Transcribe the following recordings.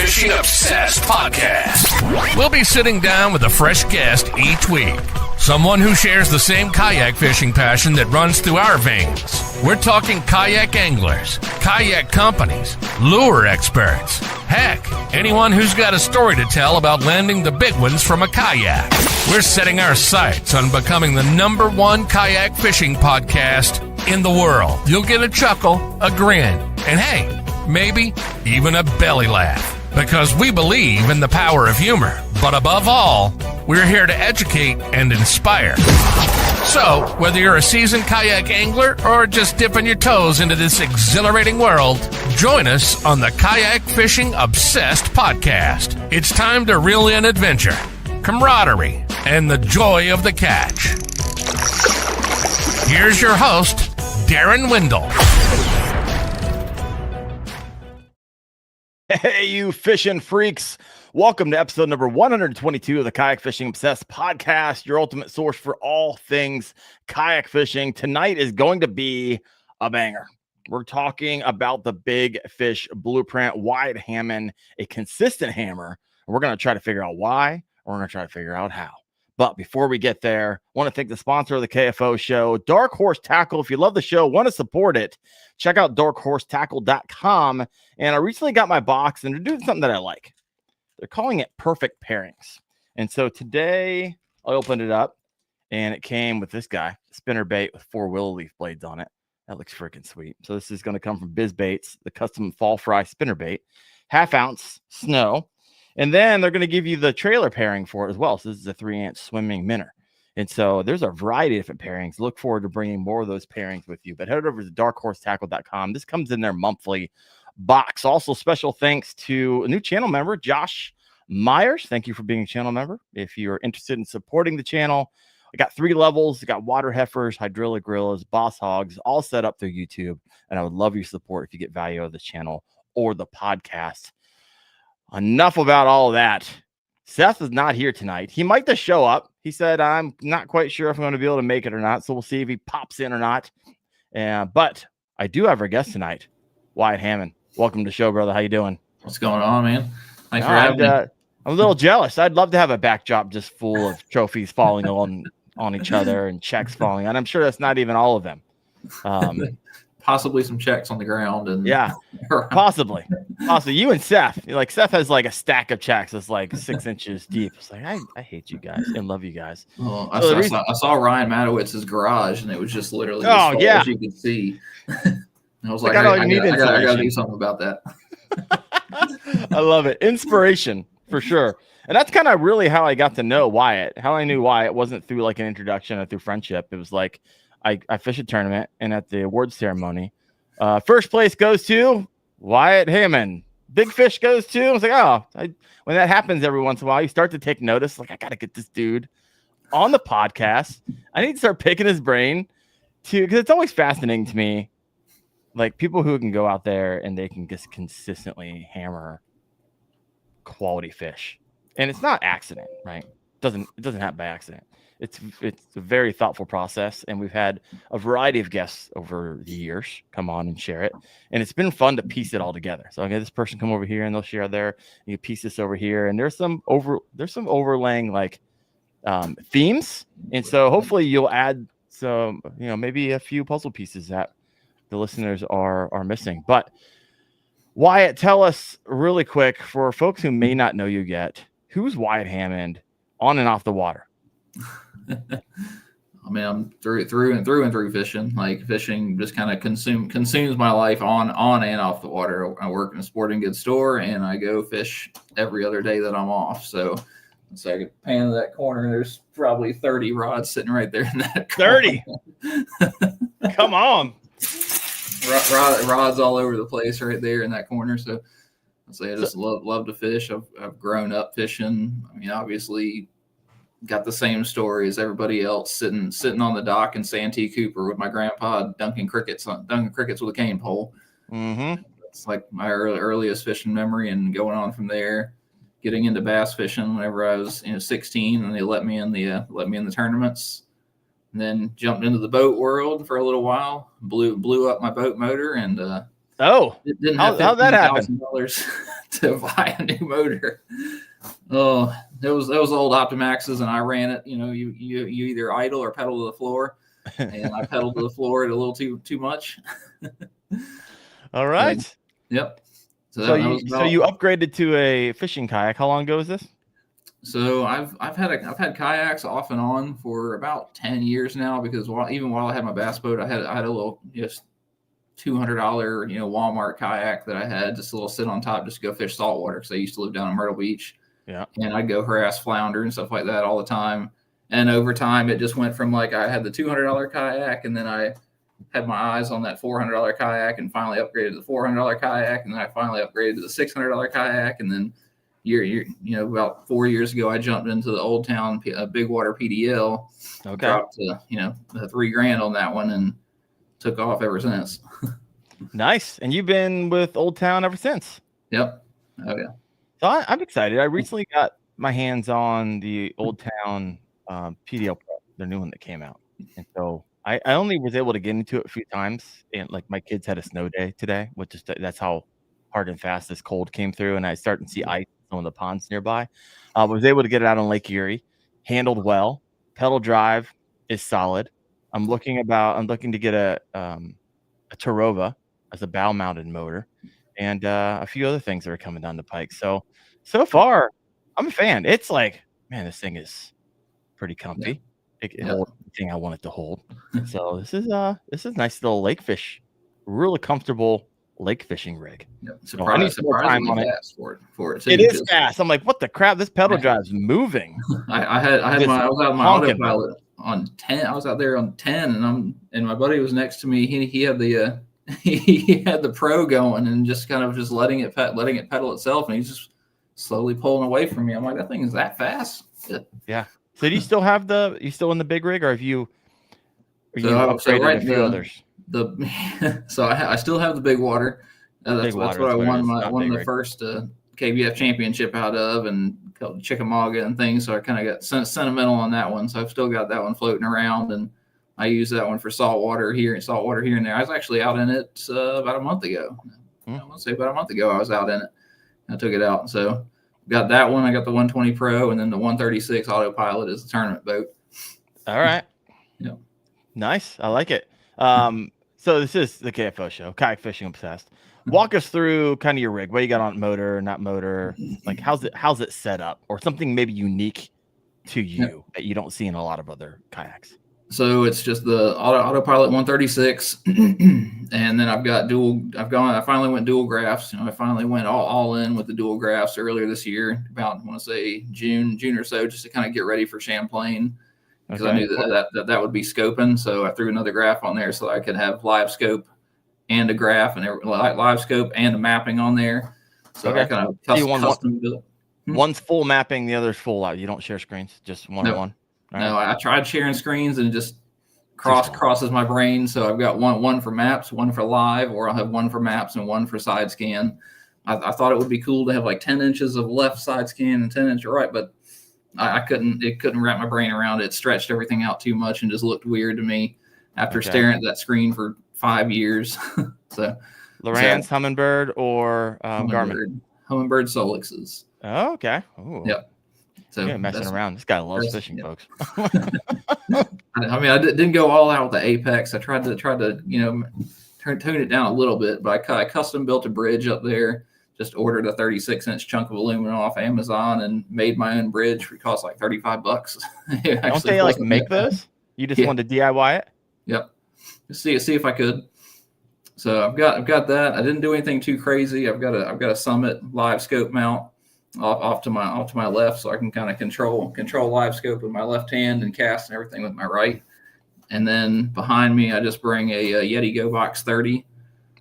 Fishing Obsessed Podcast. We'll be sitting down with a fresh guest each week. Someone who shares the same kayak fishing passion that runs through our veins. We're talking kayak anglers, kayak companies, lure experts. Heck, anyone who's got a story to tell about landing the big ones from a kayak. We're setting our sights on becoming the #1 kayak fishing podcast in the world. You'll get a chuckle, a grin, and hey, maybe even a belly laugh. Because we believe in the power of humor. But above all, we're here to educate and inspire. So, whether you're a seasoned kayak angler or just dipping your toes into this exhilarating world, join us on the Kayak Fishing Obsessed Podcast. It's time to reel in adventure, camaraderie, and the joy of the catch. Here's your host, Darren Windle. Hey, you fishing freaks. Welcome to episode number 122 of the Kayak Fishing Obsessed Podcast, your ultimate source for all things kayak fishing. Tonight is going to be a banger. We're talking about the Big Fish Blueprint, Wyatt Hammond, a consistent hammer. We're going to try to figure out why, and we're going to try to figure out how. But before we get there, I want to thank the sponsor of the KFO show, Dark Horse Tackle. If you love the show, want to support it, check out darkhorsetackle.com. And I recently got my box, and they're doing something that I like. They're calling it Perfect Pairings. And so today I opened it up, and it came with this guy, spinner bait with 4 willow leaf blades on it. That looks freaking sweet. So this is going to come from Biz Baits, the custom fall fry spinner bait, 1/2 ounce snow. And then they're going to give you the trailer pairing for it as well. So this is a 3-inch swimming minnow. And so there's a variety of different pairings. Look forward to bringing more of those pairings with you. But head over to darkhorsetackle.com. This comes in their monthly box. Also, special thanks to a new channel member, Josh Myers. Thank you for being a channel member. If you're interested in supporting the channel, I got 3 levels. I got water heifers, hydrilla gorillas, boss hogs, all set up through YouTube. And I would love your support if you get value out of this channel or the podcast. Enough about all of that. Seth is not here tonight. He might just show up. He said, I'm not quite sure if I'm going to be able to make it or not. So we'll see if he pops in or not. But I do have our guest tonight, Wyatt Hammond. Welcome to the show, brother. How you doing? What's going on, man? Thanks for having me. I'm a little jealous. I'd love to have a backdrop just full of trophies falling on each other and checks falling. And I'm sure that's not even all of them. Possibly some checks on the ground. And yeah, possibly. You and Seth. Seth has like a stack of checks that's like 6 inches deep. It's like, I hate you guys and love you guys. Well, I saw Ryan Matowitz's garage, and it was just literally as you could see. I was like, I gotta do something about that. I love it. Inspiration for sure. And that's kind of really how I got to know Wyatt. How I knew Wyatt wasn't through like an introduction or through friendship. It was like I fished a tournament, and at the award ceremony, first place goes to Wyatt Hammond. Big fish goes to. I was like, when that happens every once in a while, you start to take notice. Like, I got to get this dude on the podcast. I need to start picking his brain because it's always fascinating to me. Like people who can go out there and they can just consistently hammer quality fish, and it's not accident, right? It doesn't happen by accident. It's a very thoughtful process, and we've had a variety of guests over the years come on and share it, and it's been fun to piece it all together. So I get this person come over here, and they'll share their. You piece this over here, and there's some overlaying like themes, and so hopefully you'll add some, maybe a few puzzle pieces that the listeners are missing. But Wyatt, tell us really quick for folks who may not know you yet, who's Wyatt Hammond on and off the water? I mean, I'm through and through fishing. Like fishing just kind of consumes my life on and off the water. I work in a sporting goods store, and I go fish every other day that I'm off. So I could pan to that corner. There's probably 30 rods sitting right there in that corner. 30. Come on. Rods all over the place right there in that corner. So I just love to fish. I've grown up fishing. I mean, obviously got the same story as everybody else, sitting on the dock in Santee Cooper with my grandpa dunking crickets with a cane pole. Mm-hmm. It's like my earliest fishing memory, and going on from there, getting into bass fishing whenever I was 16, and they let me in the tournaments. And then jumped into the boat world for a little while, blew up my boat motor, and Oh, Didn't have how'd that happen? $15,000 to buy a new motor. Oh, that was old Optimaxes, and I ran it. You know, you either idle or pedal to the floor, and I pedaled to the floor at a little too much. All right. So, yep. So So you upgraded to a fishing kayak. How long ago was this? So I've had kayaks off and on for about 10 years now, because while I had my bass boat, I had a little just $200 Walmart kayak that I had, just a little sit on top just to go fish saltwater, because I used to live down in Myrtle Beach. Yeah. And I'd go harass flounder and stuff like that all the time. And over time, it just went from like I had the $200 kayak, and then I had my eyes on that $400 kayak, and finally upgraded to the $400 kayak, and then I finally upgraded to the $600 kayak, and then about 4 years ago, I jumped into the Old Town Big Water PDL. Okay. Dropped the $3,000 on that one and took off ever since. Nice. And you've been with Old Town ever since. Yep. Oh yeah. So I'm excited. I recently got my hands on the Old Town PDL Pro, the new one that came out. And so I only was able to get into it a few times. And like my kids had a snow day today, which is that's how hard and fast this cold came through. And I started to see ice in some of the ponds nearby. I was able to get it out on Lake Erie, handled well. Pedal drive is solid. I'm looking to get a Tarova as a bow mounted motor, and a few other things that are coming down the pike. So far, I'm a fan. It's like, man, this thing is pretty comfy. It can hold everything I want it to hold. So this is a nice little lake fish, really comfortable lake fishing rig. Yep. I need some more time on it. For it. It is fast. I'm like, what the crap? This pedal drive's moving. I was out on my autopilot on 10. I was out there on 10, and my buddy was next to me. He had the he had the Pro going, and just kind of just letting it pedal itself, and he's just slowly pulling away from me. I'm like, that thing is that fast? Yeah. So do you still have you still in the big rig, or have you upgraded a few others? So I still have the big water. That's what I won the first KBF championship out of, and called Chickamauga and things. So I kind of got sentimental on that one. So I've still got that one floating around, and I use that one for saltwater here and there. I was actually out in it about a month ago. I want to say about a month ago I was out in it. I took it out. So got that one. I got the 120 Pro, and then the 136 autopilot is the tournament boat. All right. Yeah. Nice. I like it. So this is the KFO show, Kayak Fishing Obsessed. Walk us through kind of your rig. What you got on motor, not motor? Like how's it set up, or something maybe unique to you that you don't see in a lot of other kayaks? So it's just the autopilot 136, and then I finally went dual graphs. I finally went all in with the dual graphs earlier this year, about, I want to say June or so, just to kind of get ready for Champlain, because I knew that would be scoping. So I threw another graph on there so I could have live scope and a graph, and live scope and a mapping on there. So I kind of custom built. One's full mapping, the other's full out. You don't share screens, just one on one. Right. No, I tried sharing screens, and it just crosses my brain. So I've got one for maps, one for live, or I'll have one for maps and one for side scan. I thought it would be cool to have like 10 inches of left side scan and 10 inches right, but I couldn't wrap my brain around it. It stretched everything out too much and just looked weird to me after staring at that screen for 5 years. So Lowrance, Humminbird, or Garmin? Humminbird Solixes. Oh, okay. Ooh. Yep. So you're messing around. This guy loves fishing, folks. I mean, I didn't go all out with the Apex. I tried to tune it down a little bit, but I custom built a bridge up there. Just ordered a 36-inch chunk of aluminum off Amazon and made my own bridge. It cost like $35. Don't they like make those? You just wanted to DIY it? Yep. See if I could. So I've got that. I didn't do anything too crazy. I've got a Summit live scope mount off to my left, so I can kind of control live scope with my left hand and cast and everything with my right. And then behind me, I just bring a Yeti Go Box 30.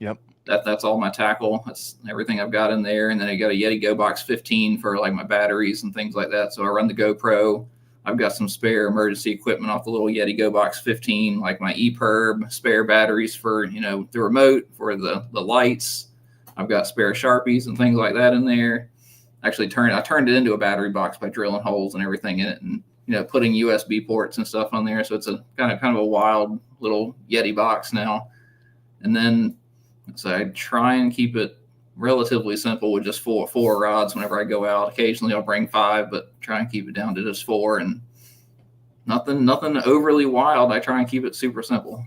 Yep. That's all my tackle. That's everything I've got in there. And then I got a Yeti Go Box 15 for like my batteries and things like that. So I run the GoPro. I've got some spare emergency equipment off the little Yeti Go Box 15, like my ePerb, spare batteries for the remote, for the lights. I've got spare Sharpies and things like that in there. Actually, I turned it into a battery box by drilling holes and everything in it, and putting USB ports and stuff on there. So it's a kind of a wild little Yeti box now. And then So I try and keep it relatively simple with just four rods whenever I go out. Occasionally I'll bring 5, but try and keep it down to just 4, and nothing overly wild. I try and keep it super simple.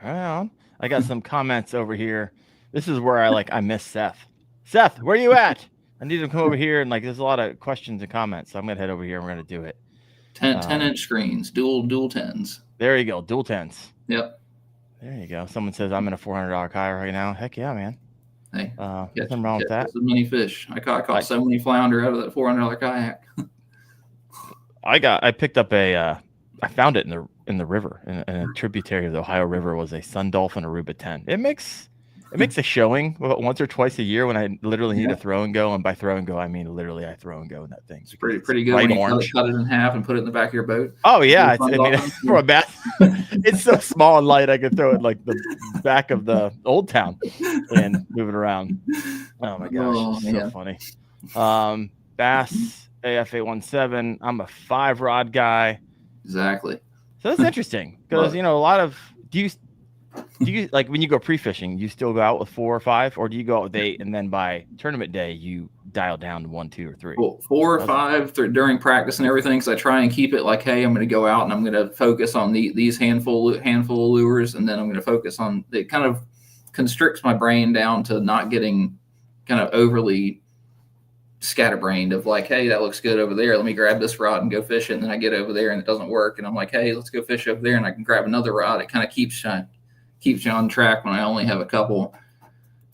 Well, I got some comments over here. This is where I miss Seth. Seth, where are you at? I need to come over here, and there's a lot of questions and comments, so I'm gonna head over here and we're gonna do it. 10-inch screens, dual 10s. There you go, dual 10s. Yep. There you go. Someone says I'm in a $400 kayak right now. Heck yeah, man. Hey, nothing wrong with that. So many fish. I caught so many flounder out of that $400 kayak. I picked up I found it in the river, in a tributary of the Ohio River, was a sun dolphin Aruba 10. It makes a showing once or twice a year when I literally need to throw and go, and by throw and go I mean literally I throw and go in that thing. It's pretty good when you cut it in half and put it in in the back of your boat. Oh yeah, for a bass, it's so small and light I could throw it the back of the Old Town and move it around. Oh my gosh, so funny. Bass AF817. I'm a 5-rod guy. Exactly. So that's interesting because a lot of do you like when you go pre-fishing, you still go out with 4 or 5, or do you go out with 8 and then by tournament day you dial down to 1, 2, or 3? Well, 4 or 5 during practice and everything. So I try and keep it like, hey, I'm going to go out and I'm going to focus on these handful of lures, and then I'm going to focus on it. Kind of constricts my brain down to not getting kind of overly scatterbrained of like, hey, that looks good over there. Let me grab this rod and go fish it. And then I get over there and it doesn't work. And I'm like, hey, let's go fish over there. And I can grab another rod. It kind of keeps you on track when I only have a couple.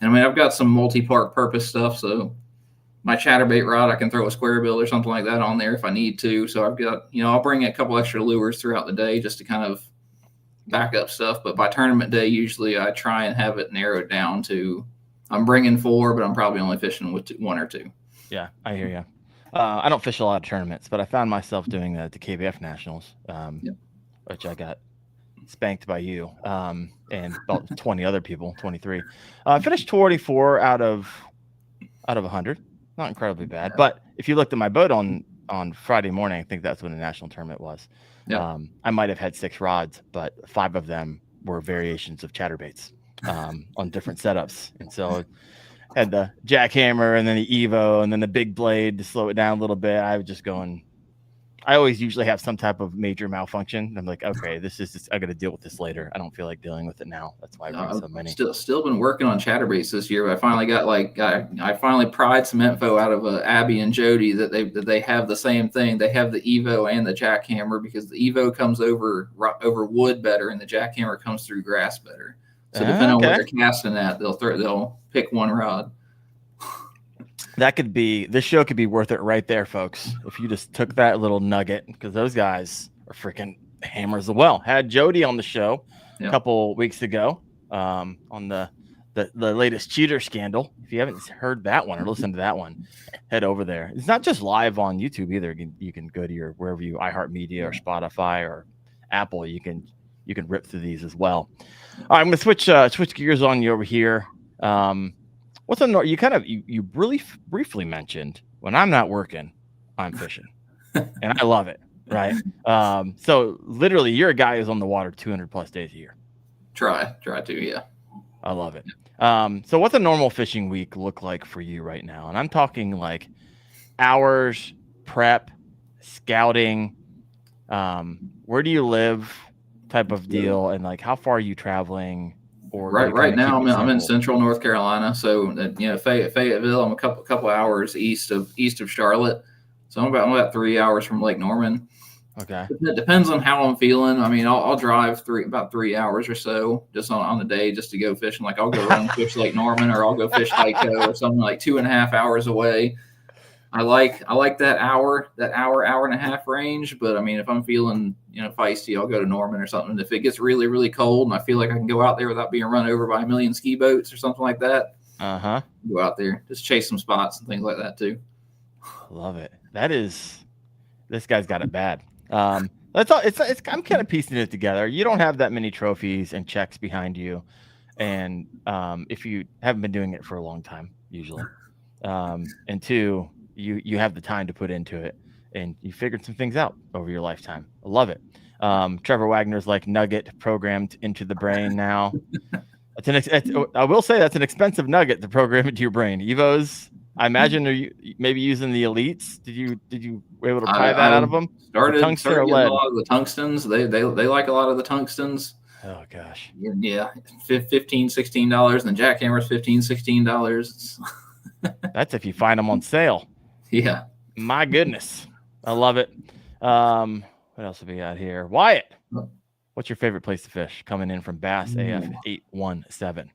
And I mean, I've got some multi-part purpose stuff. So my chatterbait rod, I can throw a square bill or something like that on there if I need to. So I've got, I'll bring a couple extra lures throughout the day just to kind of back up stuff. But by tournament day, usually I try and have it narrowed down to, I'm bringing 4, but I'm probably only fishing with 1 or 2. Yeah, I hear you. I don't fish a lot of tournaments, but I found myself doing the KBF Nationals, which I got spanked by you and about 20 other people, 23. I finished 24 out of 100. Not incredibly bad, but if you looked at my boat on Friday morning, I think that's when the national tournament was. Yeah. I might have had 6 rods, but 5 of them were variations of chatterbaits on different setups, and so had the jackhammer and then the Evo and then the big blade to slow it down a little bit. I was just going, I always usually have some type of major malfunction. I'm like, okay, this is just, I got to deal with this later. I don't feel like dealing with it now. That's why I bring so many. Still been working on chatterbaits this year. But I finally got I finally pried some info out of Abby and Jody that they have the same thing. They have the Evo and the jackhammer because the Evo comes over wood better and the jackhammer comes through grass better. So depending on what they're casting at, they'll pick one rod. This show could be worth it right there, folks. If you just took that little nugget, because those guys are freaking hammers as well. Had Jody on the show a couple weeks ago on the latest cheater scandal. If you haven't heard that one or listened to that one, head over there. It's not just live on YouTube either. You can go to your wherever you iHeartMedia or Spotify or Apple. You can rip through these as well. All right, I'm gonna switch gears on you over here. What's on you really briefly mentioned when I'm not working, I'm fishing, and I love it. Right. So literally, you're a guy who's on the water 200+ days a year. Try to, yeah. I love it. So what's a normal fishing week look like for you right now? And I'm talking like hours, prep, scouting. Where do you live? Type of deal, and like how far are you traveling? Or right now I'm in central North Carolina, so Fayetteville. I'm a couple hours east of Charlotte, so I'm about 3 hours from Lake Norman. Okay, it depends on how I'm feeling. I mean, I'll drive about 3 hours or so just on the day just to go fishing. Like I'll go run fish Lake Norman, or I'll go fish Tyco or something like 2.5 hours away. I like that hour and a half range, but I mean, if I'm feeling, feisty, I'll go to Norman or something. If it gets really, really cold and I feel like I can go out there without being run over by a million ski boats or something like that, go out there, just chase some spots and things like that too. Love it. This guy's got it bad. That's all. I'm kind of piecing it together. You don't have that many trophies and checks behind you, and if you haven't been doing it for a long time, usually, and 2. You have the time to put into it, and you figured some things out over your lifetime. I love it. Trevor Wagner's like nugget programmed into the brain now. I will say that's an expensive nugget to program into your brain. Evos, I imagine, are you maybe using the elites? Did you were able to pry that out of them? Started Tungsten or getting lead? a lot of the tungstens. They like a lot of the tungstens. Oh gosh. Yeah, $15, $16, and the jackhammer's $15, $16. That's if you find them on sale. Yeah. My goodness, I love it. What else have we got here? Wyatt, what's your favorite place to fish? Coming in from Bass AF 817.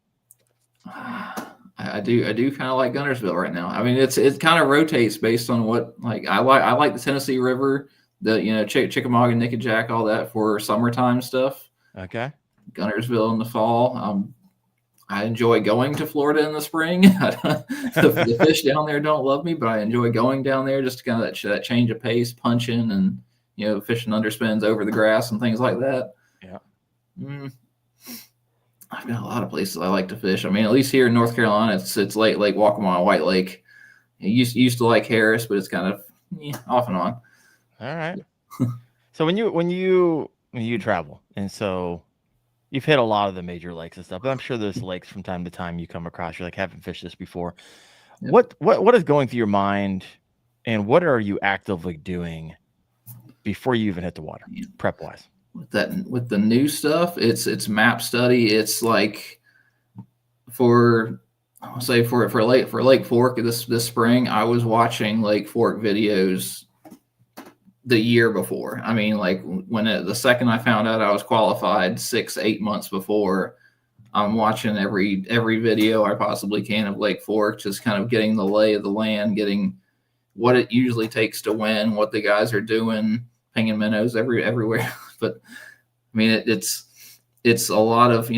I do kind of like Guntersville right now. I mean, it kind of rotates based on what I like the Tennessee River, the Chickamauga, Nickajack, all that for summertime stuff. Okay. Guntersville in the fall. I enjoy going to Florida in the spring. The fish down there don't love me, but I enjoy going down there just to kind of that change of pace, punching, and fishing underspins over the grass and things like that. Yeah. I've got a lot of places I like to fish. I mean, at least here in North Carolina, it's Lake Waccamaw, White Lake. I used to like Harris, but it's kind of off and on. All right. So when you travel, and so you've hit a lot of the major lakes and stuff, but I'm sure there's lakes from time to time you come across. You're like, haven't fished this before. Yep. What is going through your mind, and what are you actively doing before you even hit the water, prep wise? With the new stuff, it's map study. It's like for Lake Fork this spring, I was watching Lake Fork videos the year before. I mean, like the second I found out I was qualified 6-8 months before, I'm watching every video I possibly can of Lake Fork, just kind of getting the lay of the land, getting what it usually takes to win, what the guys are doing, pinging minnows everywhere. But I mean, it's a lot of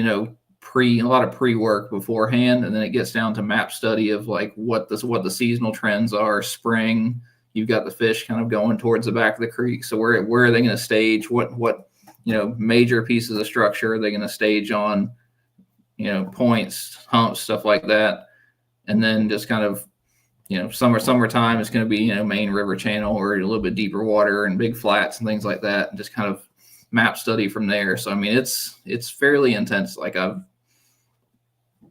pre-work beforehand, and then it gets down to map study of like what the seasonal trends are. Spring, you've got the fish kind of going towards the back of the creek. So where are they going to stage? What major pieces of structure are they going to stage on? Points, humps, stuff like that, and then just kind of summertime is going to be main river channel or a little bit deeper water and big flats and things like that, and just kind of map study from there. So I mean, it's fairly intense. Like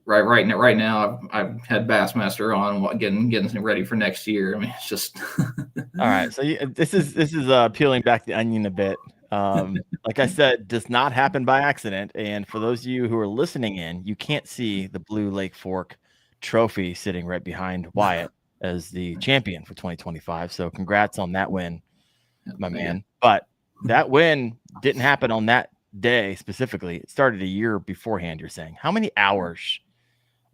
right now I've had Bassmaster on getting ready for next year. I mean, it's just all right. So this is peeling back the onion a bit. Like I said, does not happen by accident. And for those of you who are listening in, you can't see the blue Lake Fork trophy sitting right behind Wyatt as the champion for 2025. So congrats on that win, my man. But that win didn't happen on that day specifically. It started a year beforehand, you're saying. How many hours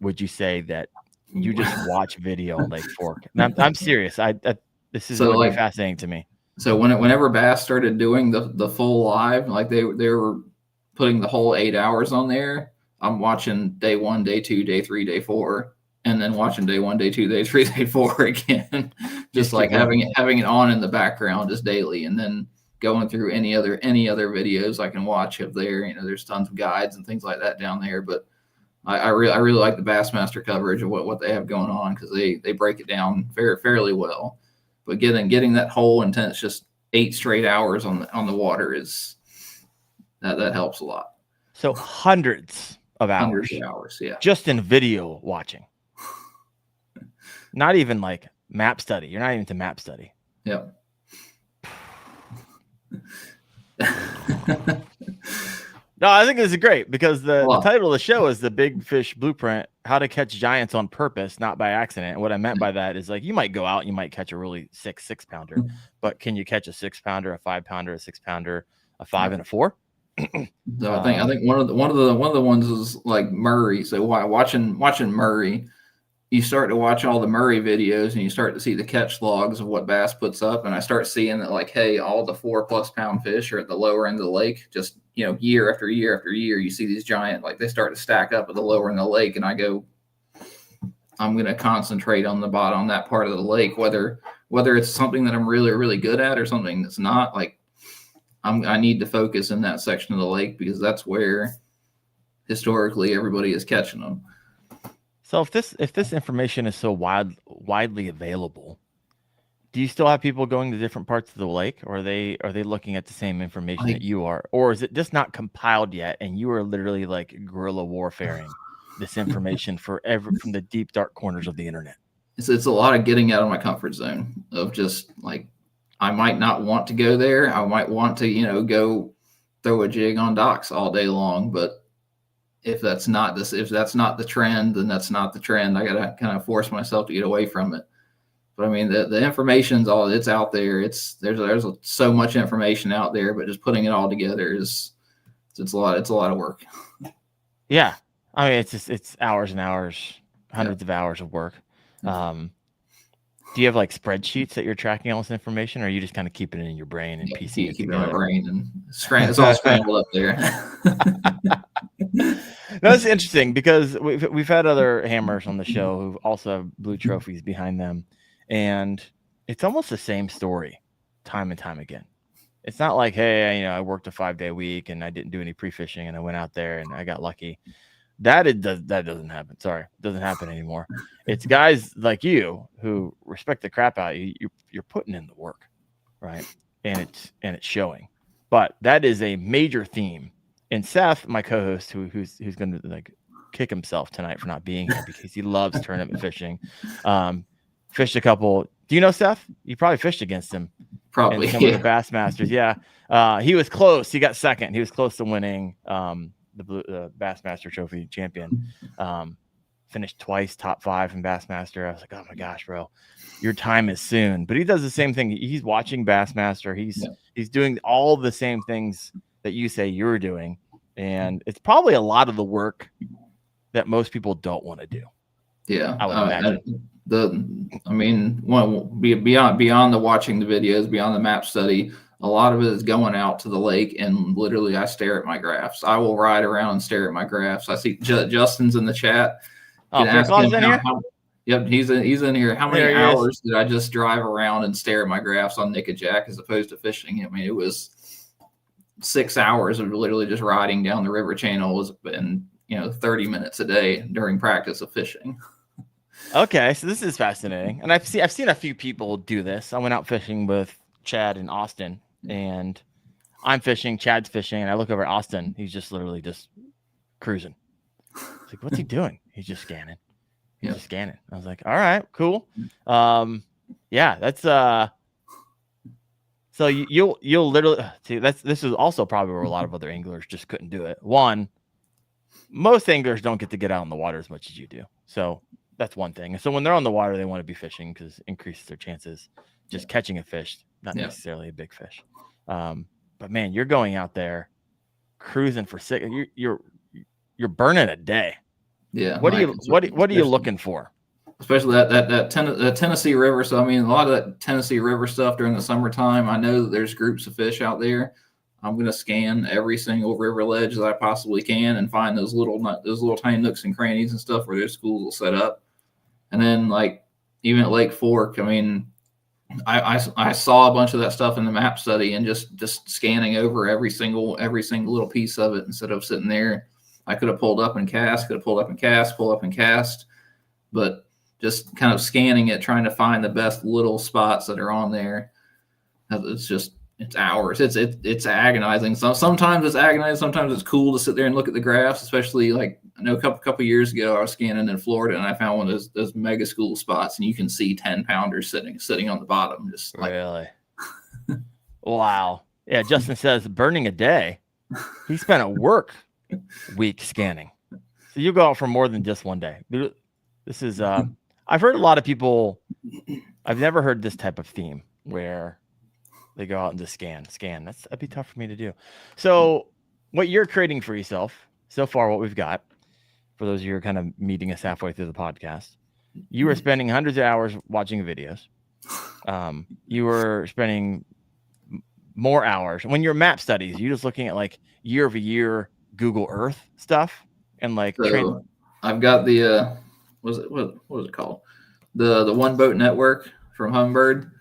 would you say that you just watch video on Lake Fork? And I'm serious. This is really fascinating to me. So whenever Bass started doing the full live, like they were putting the whole 8 hours on there, I'm watching day 1, day 2, day 3, day 4, and then watching day 1, day 2, day 3, day 4 again. Just like having it on in the background just daily, and then going through any other videos I can watch of there. There's tons of guides and things like that down there, but I really like the Bassmaster coverage of what they have going on, because they break it down fairly well. But getting that whole intense, just 8 straight hours on the water is that helps a lot. So hundreds of hours, yeah, just in video watching. Not even like map study. You're not even to map study. Yep. No, I think this is great, because the title of the show is The Big Fish Blueprint: How to Catch Giants on Purpose, Not by Accident. And what I meant by that is, like, you might go out and you might catch a really sick 6-pounder, but can you catch a 6-pounder, a 5-pounder, a 6-pounder, a 5, and a 4? So I think one of the ones is like Murray. So watching Murray, you start to watch all the Murray videos and you start to see the catch logs of what Bass puts up, and I start seeing that, like, hey, all the 4+ pound fish are at the lower end of the lake. Just year after year after year, you see these giant, like, they start to stack up at the lower end of the lake, and I go, I'm going to concentrate on that part of the lake, whether it's something that I'm really, really good at or something that's not. Like, I need to focus in that section of the lake, because that's where historically everybody is catching them. So if this information is so widely available, do you still have people going to different parts of the lake, or are they looking at the same information that you are, or is it just not compiled yet and you are literally like guerrilla warfaring this information from the deep dark corners of the internet? It's a lot of getting out of my comfort zone of just like, I might not want to go there. I might want to, go throw a jig on docks all day long. But if that's not the trend, then that's not the trend. I got to kind of force myself to get away from it. But I mean, the information's it's out there. There's so much information out there, but just putting it all together it's a lot of work. Yeah. I mean, it's hours and hours, hundreds of hours of work. Do you have like spreadsheets that you're tracking all this information, or are you just kind of keeping it in your brain and piecing it together? In my brain and it's all scrambled up there. That's interesting because we've had other hammers on the show who also have blue trophies behind them, and it's almost the same story time and time again. It's not like, hey, I worked a 5-day week and I didn't do any pre-fishing and I went out there and I got lucky. That doesn't happen. Sorry, it doesn't happen anymore. It's guys like you who respect the crap out of you. You're putting in the work, right? And it's showing. But that is a major theme. And Seth, my co-host, who's going to like kick himself tonight for not being here because he loves tournament fishing. Fished a couple. Do you know Seth? You probably fished against him. Probably. Some of the Bassmasters. Yeah. He was close. He got second. He was close to winning the Bassmaster Trophy champion. Finished twice top 5 in Bassmaster. I was like, oh my gosh, bro, your time is soon. But he does the same thing. He's watching Bassmaster. He's doing all the same things that you say you're doing. And it's probably a lot of the work that most people don't want to do. Yeah. I would imagine. Beyond the watching the videos, beyond the map study, a lot of it is going out to the lake and literally I stare at my graphs. I will ride around and stare at my graphs. I see Justin's in the chat. Oh, Claw's in here? Yep, he's in here. How many hours did I just drive around and stare at my graphs on Nick and Jack as opposed to fishing? I mean, it was 6 hours of literally just riding down the river channels and 30 minutes a day during practice of fishing. Okay, so this is fascinating, and I've seen a few people do this. I went out fishing with Chad in Austin, and I'm fishing, Chad's fishing, and I look over at Austin. He's just literally just cruising. It's like, what's he doing? He's just scanning. He's just scanning. I was like, all right, cool. Yeah, that's so you'll literally see this is also probably where a lot of other anglers just couldn't do it. One, most anglers don't get to get out in the water as much as you do, so that's one thing. And so when they're on the water, they want to be fishing because it increases their chances just catching a fish, not necessarily a big fish. But man, you're going out there cruising for 6. You're burning a day. Yeah. What are you looking for? Especially that Tennessee River. So I mean, a lot of that Tennessee River stuff during the summertime. I know that there's groups of fish out there. I'm going to scan every single river ledge that I possibly can and find those little tiny nooks and crannies and stuff where their schools will set up. And then like even at Lake Fork, I mean, I saw a bunch of that stuff in the map study and just scanning over every single little piece of it instead of sitting there. I could have pulled up and cast, pull up and cast, but just kind of scanning it, trying to find the best little spots that are on there. It's hours. It's agonizing. Sometimes it's agonizing. Sometimes it's cool to sit there and look at the graphs, especially like I know a couple years ago I was scanning in Florida and I found one of those mega school spots and you can see 10-pounders sitting on the bottom. Just like, really? Wow. Yeah. Justin says burning a day. He spent a work week scanning. So you go out for more than just one day. This is, I've heard a lot of people, I've never heard this type of theme where they go out and just scan. That'd be tough for me to do. So what you're creating for yourself so far, what we've got for those of you who are kind of meeting us halfway through the podcast, you were spending hundreds of hours watching videos. You were spending more hours when your map studies, you're just looking at like year over year Google Earth stuff and like, so I've got the, what was it called? The One Boat Network from Humbird.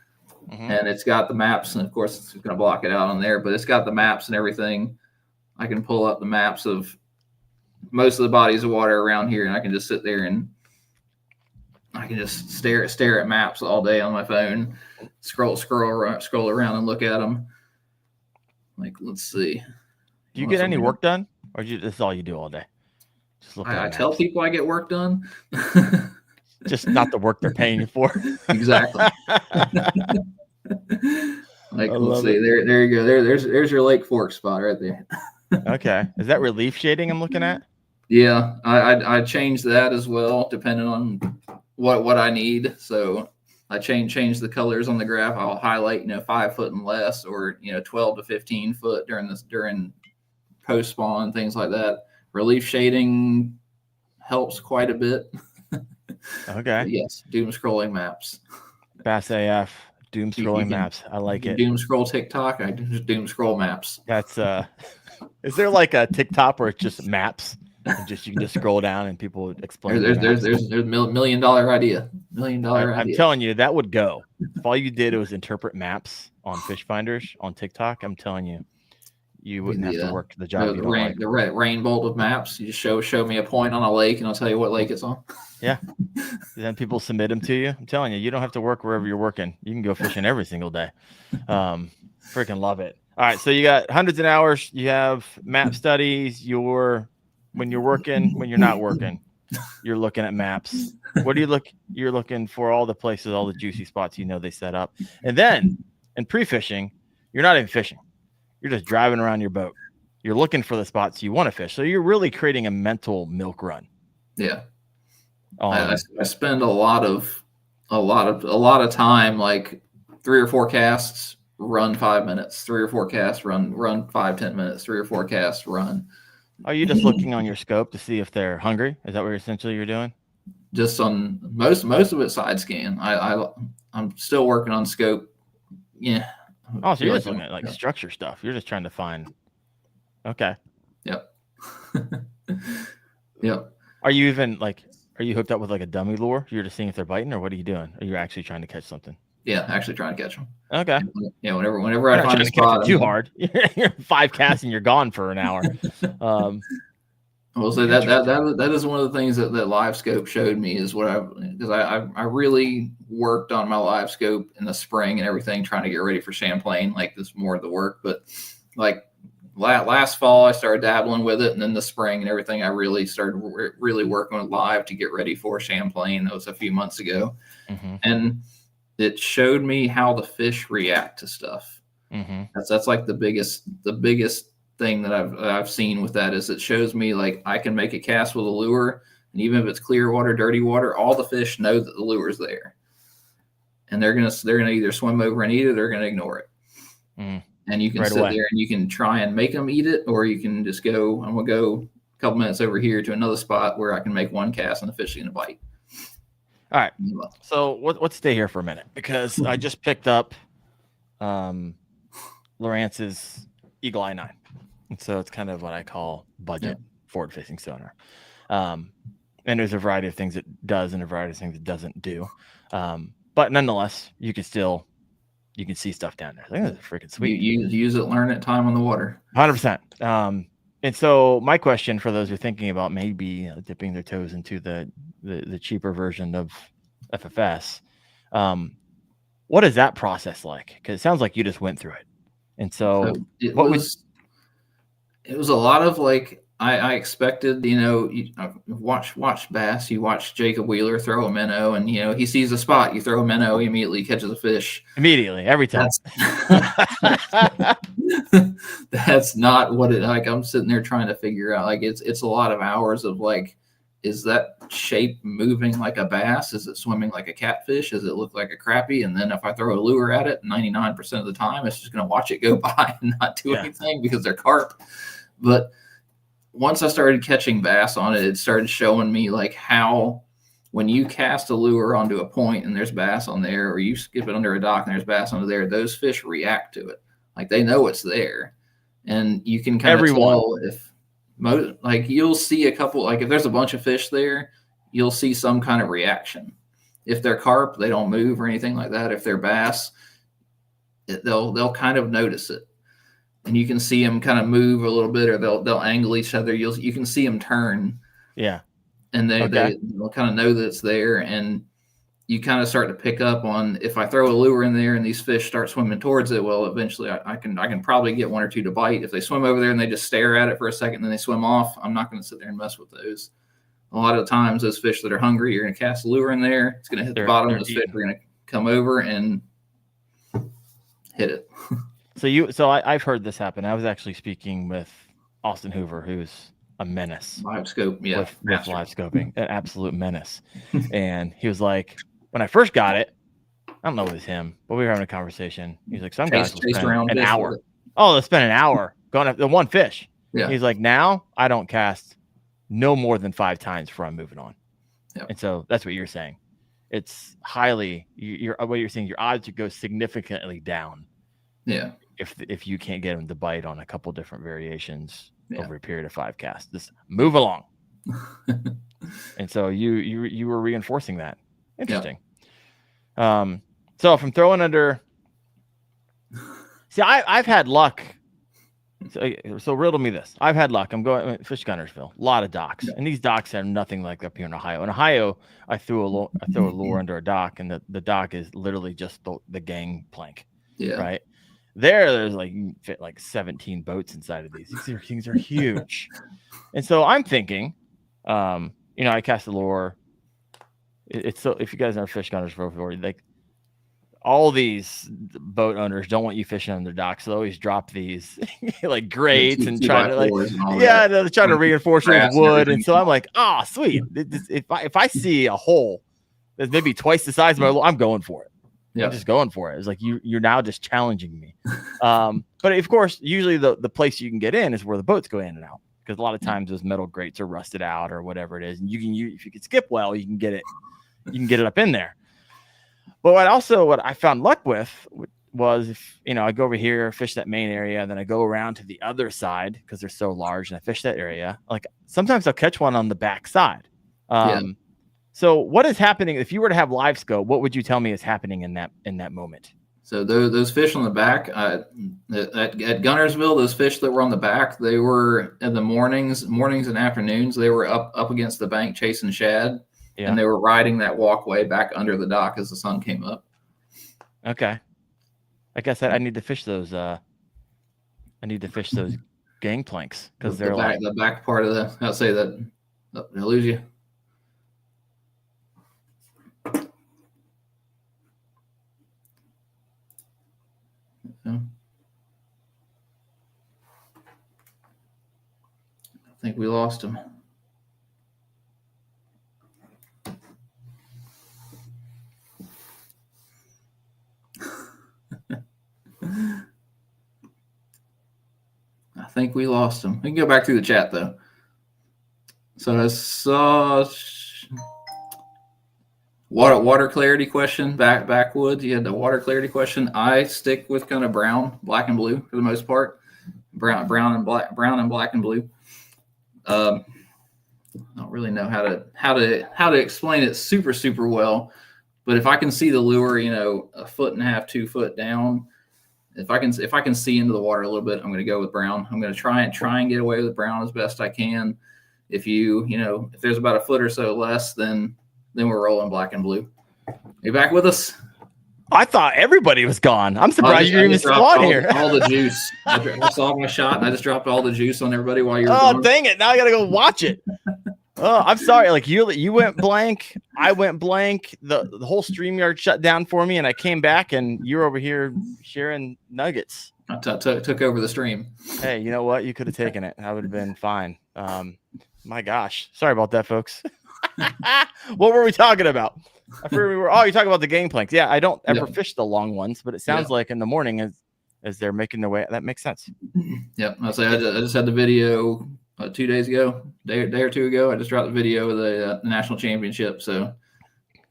And it's got the maps, and of course it's going to block it out on there, but it's got the maps and everything. I can pull up the maps of most of the bodies of water around here, and I can just sit there and I can just stare at maps all day on my phone, scroll around and look at them. Like, let's see. Do you get any work done, or this is all you do all day? Just looking I at tell maps. people I get work done. Just not the work they're paying you for. Exactly. Like, I let's love see. it. There you go. There's your Lake Fork spot right there. Okay. Is that relief shading I'm looking at? Yeah, I changed that as well, depending on what I need. So I change the colors on the graph. I'll highlight 5 foot and less, or 12 to 15 foot during post spawn, things like that. Relief shading helps quite a bit. Okay. But yes, doom scrolling maps. Bass AF, doom You scrolling can- maps. I like it. Doom scroll TikTok. I just doom scroll maps. That's is there like a TikTok where it's just maps and just you can just scroll down and people explain There's the maps? $1 million idea. $1 million idea. I'm telling you, that would go. If all you did was interpret maps on fish finders on TikTok, I'm telling you, you wouldn't have to work the job you don't like. The rain bolt of maps. You just show me a point on a lake, and I'll tell you what lake it's on. Yeah. Then people submit them to you. I'm telling you, you don't have to work wherever you're working. You can go fishing every single day. Freaking love it. All right, so you got hundreds of hours. You have map studies. When you're working, when you're not working, you're looking at maps. What do you look? You're looking for all the places, all the juicy spots they set up. And then in pre-fishing, you're not even fishing. You're just driving around your boat. You're looking for the spots you want to fish. So you're really creating a mental milk run. Yeah. I spend a lot of time, like 3 or 4 casts, run 5 minutes, 3 or 4 casts, run 5-10 minutes, 3 or 4 casts, run. Are you just looking on your scope to see if they're hungry? Is that what essentially you're doing? Just on most of it side scan. I'm still working on scope. Yeah. Oh, so you're just looking at like structure stuff. You're just trying to find. Okay. Yep. Yep. Are you hooked up with like a dummy lure? You're just seeing if they're biting, or what are you doing? Are you actually trying to catch something? Yeah, actually trying to catch them. Okay. Yeah, whenever I find a spot, too hard. You're 5 casts and you're gone for an hour. Well, so that is one of the things that live scope showed me is because I really worked on my live scope in the spring and everything, trying to get ready for Champlain. Like, this more of the work, but like last fall I started dabbling with it, and then the spring and everything I really started really working with live to get ready for Champlain. That was a few months ago, and it showed me how the fish react to stuff. That's like the biggest thing that I've seen with that is it shows me, like, I can make a cast with a lure, and even if it's clear water, dirty water, all the fish know that the lure is there, and they're gonna either swim over and eat it, or they're gonna ignore it. And you can sit there and you can try and make them eat it, or you can just go, I'm gonna go a couple minutes over here to another spot where I can make one cast and the fish is gonna bite. All right. So let's stay here for a minute, because I just picked up Lowrance's Eagle Eye 9. And so it's kind of what I call budget forward-facing sonar. And there's a variety of things it does and a variety of things it doesn't do. But nonetheless, you can see stuff down there. I think that's freaking sweet. You use it, learn it, time on the water. 100%. And so my question for those who are thinking about maybe dipping their toes into the cheaper version of FFS, what is that process like? Because it sounds like you just went through it. And so it was a lot of, like, I expected, watch bass, you watch Jacob Wheeler throw a minnow, and he sees a spot, you throw a minnow, he immediately catches a fish. Immediately, every time. That's not what it, like, I'm sitting there trying to figure out, like, it's a lot of hours of, like, is that shape moving like a bass? Is it swimming like a catfish? Does it look like a crappie? And then if I throw a lure at it, 99% of the time, it's just going to watch it go by and not do anything because they're carp. But once I started catching bass on it, it started showing me, like, how when you cast a lure onto a point and there's bass on there, or you skip it under a dock and there's bass under there, those fish react to it. Like, they know it's there. And you can kind of tell if, like, you'll see a couple, like, if there's a bunch of fish there, you'll see some kind of reaction. If they're carp, they don't move or anything like that. If they're bass, they'll kind of notice it. And you can see them kind of move a little bit, or they'll angle each other. You can see them turn. Yeah. And they'll kind of know that it's there. And you kind of start to pick up on, if I throw a lure in there and these fish start swimming towards it, well, eventually I can probably get one or two to bite. If they swim over there and they just stare at it for a second and then they swim off, I'm not going to sit there and mess with those. A lot of times, those fish that are hungry, you're going to cast a lure in there. It's going to hit the bottom. Those fish are going to come over and hit it. So I've heard this happen. I was actually speaking with Austin Hoover, who's a menace. Live scope, yeah. With live scoping, an absolute menace. And he was like, when I first got it, I don't know if it was him, but we were having a conversation. He's like, some guys will spend an hour. Oh, they'll spend an hour going after the one fish. Yeah. He's like, now I don't cast no more than 5 times before I'm moving on. Yep. And so that's what you're saying. It's highly, what you're saying, your odds would go significantly down. Yeah. If you can't get them to bite on a couple different variations over a period of 5 casts, just move along. And so you were reinforcing that. Interesting. Yep. So if I'm throwing under, see, I've had luck. So riddle me this. I've had luck. I'm going Fish Gunnersville, a lot of docks, and these docks have nothing like up here in Ohio. In Ohio, I throw a lure under a dock, and the dock is literally just the gang plank. Yeah. Right. There's like you fit like 17 boats inside of these. These things are huge. And so I'm thinking, I cast a lure. It's so, if you guys are fish gunners before, like all these boat owners don't want you fishing on their docks. So they always drop these like grates and try to they're trying to reinforce it with wood. And so I'm like, sweet. If I see a hole that's maybe twice the size of my lure, I'm going for it. Yeah, I'm just going for it. It's like you're now just challenging me. But of course, usually the place you can get in is where the boats go in and out, because a lot of times those metal grates are rusted out or whatever it is, and if you can skip well, you can get it up in there. But what I found luck with was if I go over here, fish that main area, then I go around to the other side because they're so large, and I fish that area. Like sometimes I'll catch one on the back side. So what is happening if you were to have live scope? What would you tell me is happening in that moment? So those fish on the back at Gunnersville, those fish that were on the back, they were in the mornings and afternoons. They were up against the bank chasing shad, and they were riding that walkway back under the dock as the sun came up. Okay, I guess I need to fish those. I need to fish those gangplanks because they're the back part of the. I'll say that. Oh, did I lose you? I think we lost him. I think we lost him. We can go back through the chat though. So I saw water clarity question, backwoods. You had the water clarity question. I stick with kind of brown, black and blue for the most part. Brown and black and blue. I don't really know how to explain it super well, but if I can see the lure, 1.5 foot, 2 foot down, if I can see into the water a little bit, I'm going to go with brown. I'm going to try and get away with brown as best I can. If if there's about 1 foot or so less, then we're rolling black and blue. Are you back with us? I thought everybody was gone. I'm surprised you're even still on here. All the juice. I saw my shot, and I just dropped all the juice on everybody while you were gone. Dang it. Now I got to go watch it. Oh, I'm sorry. Like you went blank. I went blank. The whole StreamYard shut down for me, and I came back, and you're over here sharing nuggets. I took over the stream. Hey, you know what? You could have taken it. I would have been fine. My gosh. Sorry about that, folks. What were we talking about? I figured we were. Oh, you're talking about the gangplanks. Yeah, I don't ever fish the long ones, but it sounds like in the morning as they're making their way, that makes sense. Yep. I just had the video 2 days ago, day or two ago. I just dropped the video of the national championship. So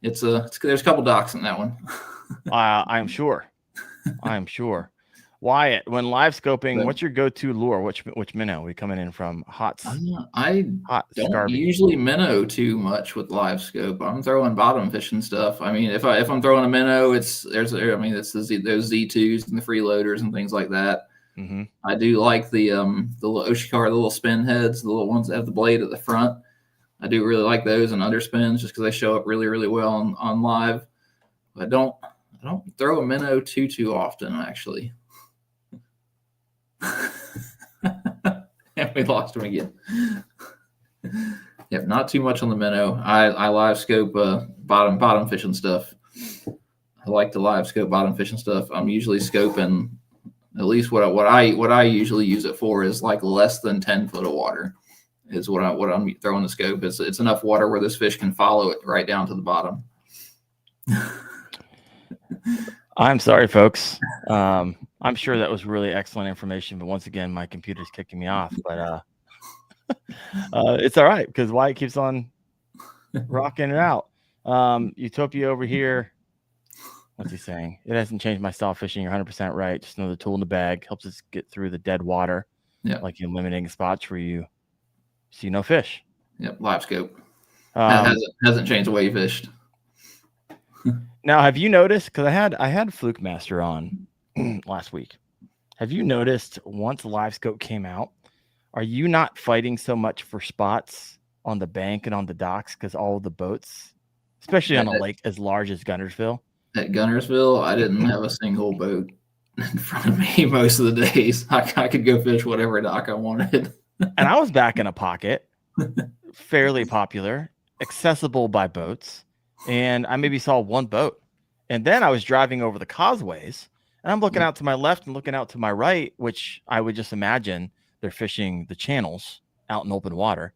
it's there's a couple docks in that one. I'm sure. Wyatt, when live scoping, what's your go-to lure? Which minnow are we coming in from? I don't usually minnow too much with live scope. I'm throwing bottom fishing stuff. I mean, if I'm throwing a minnow, it's those Z2s and the freeloaders and things like that. Mm-hmm. I do like the little Oshikar, the little spin heads, the little ones that have the blade at the front. I do really like those and underspins just because they show up really, really well on live. I don't throw a minnow too often, actually. And we lost him again. Yep, not too much on the minnow. I live scope bottom fishing stuff. I like to live scope bottom fishing stuff. I'm usually scoping at least what I usually use it for is like less than 10 foot of water is what I'm throwing the scope. It's enough water where this fish can follow it right down to the bottom. I'm sorry, folks. I'm sure that was really excellent information, but once again, my computer's kicking me off. But it's all right because Wyatt keeps on rocking it out. Utopia over here. What's he saying? It hasn't changed my style of fishing. You're 100% right. Just another tool in the bag. Helps us get through the dead water. Yeah. Like eliminating spots where you see no fish. Yep. Live scope. Hasn't changed the way you fished. Now, have you noticed? Because I had Fluke Master on last week. Have you noticed once Live Scope came out, are you not fighting so much for spots on the bank and on the docks because all of the boats, especially on a lake as large as Guntersville? At Guntersville, I didn't have a single boat in front of me most of the days. I could go fish whatever dock I wanted. And I was back in a pocket, fairly popular, accessible by boats. And I maybe saw one boat. And then I was driving over the causeways and I'm looking out to my left and looking out to my right, which I would just imagine they're fishing the channels out in open water.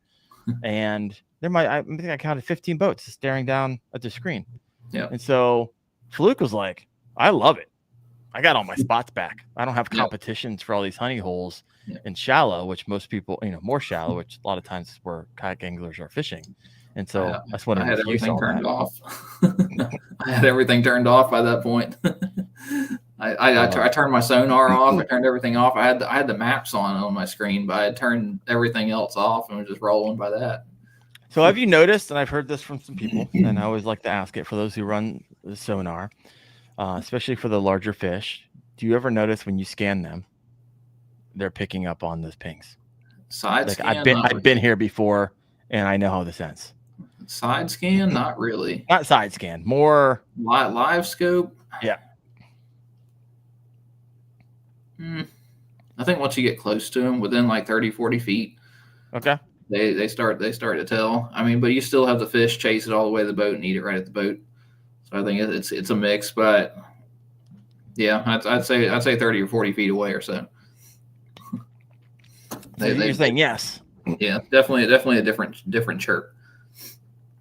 And I think I counted 15 boats staring down at the screen. Yeah. And so Fluke was like, I love it. I got all my spots back. I don't have competitions for all these honey holes in shallow, which most people, more shallow, which a lot of times is where kayak anglers are fishing. And so that's what I had everything turned off. I had everything turned off by that point. I turned my sonar off. I turned everything off. I had the maps on my screen, but I had turned everything else off and was just rolling by that. So have you noticed, and I've heard this from some people, and I always like to ask it for those who run the sonar, especially for the larger fish, do you ever notice when you scan them, they're picking up on those pings? Side scan? I've been here before, and I know how this ends. Side scan? Not really. Not side scan. More live scope? Yeah. I think once you get close to them, within like 30, 40 feet, okay, they start to tell. I mean, but you still have the fish chase it all the way to the boat and eat it right at the boat. So I think it's a mix, but yeah, I'd say 30 or 40 feet away or so. You're saying yes. Yeah, definitely a different chirp.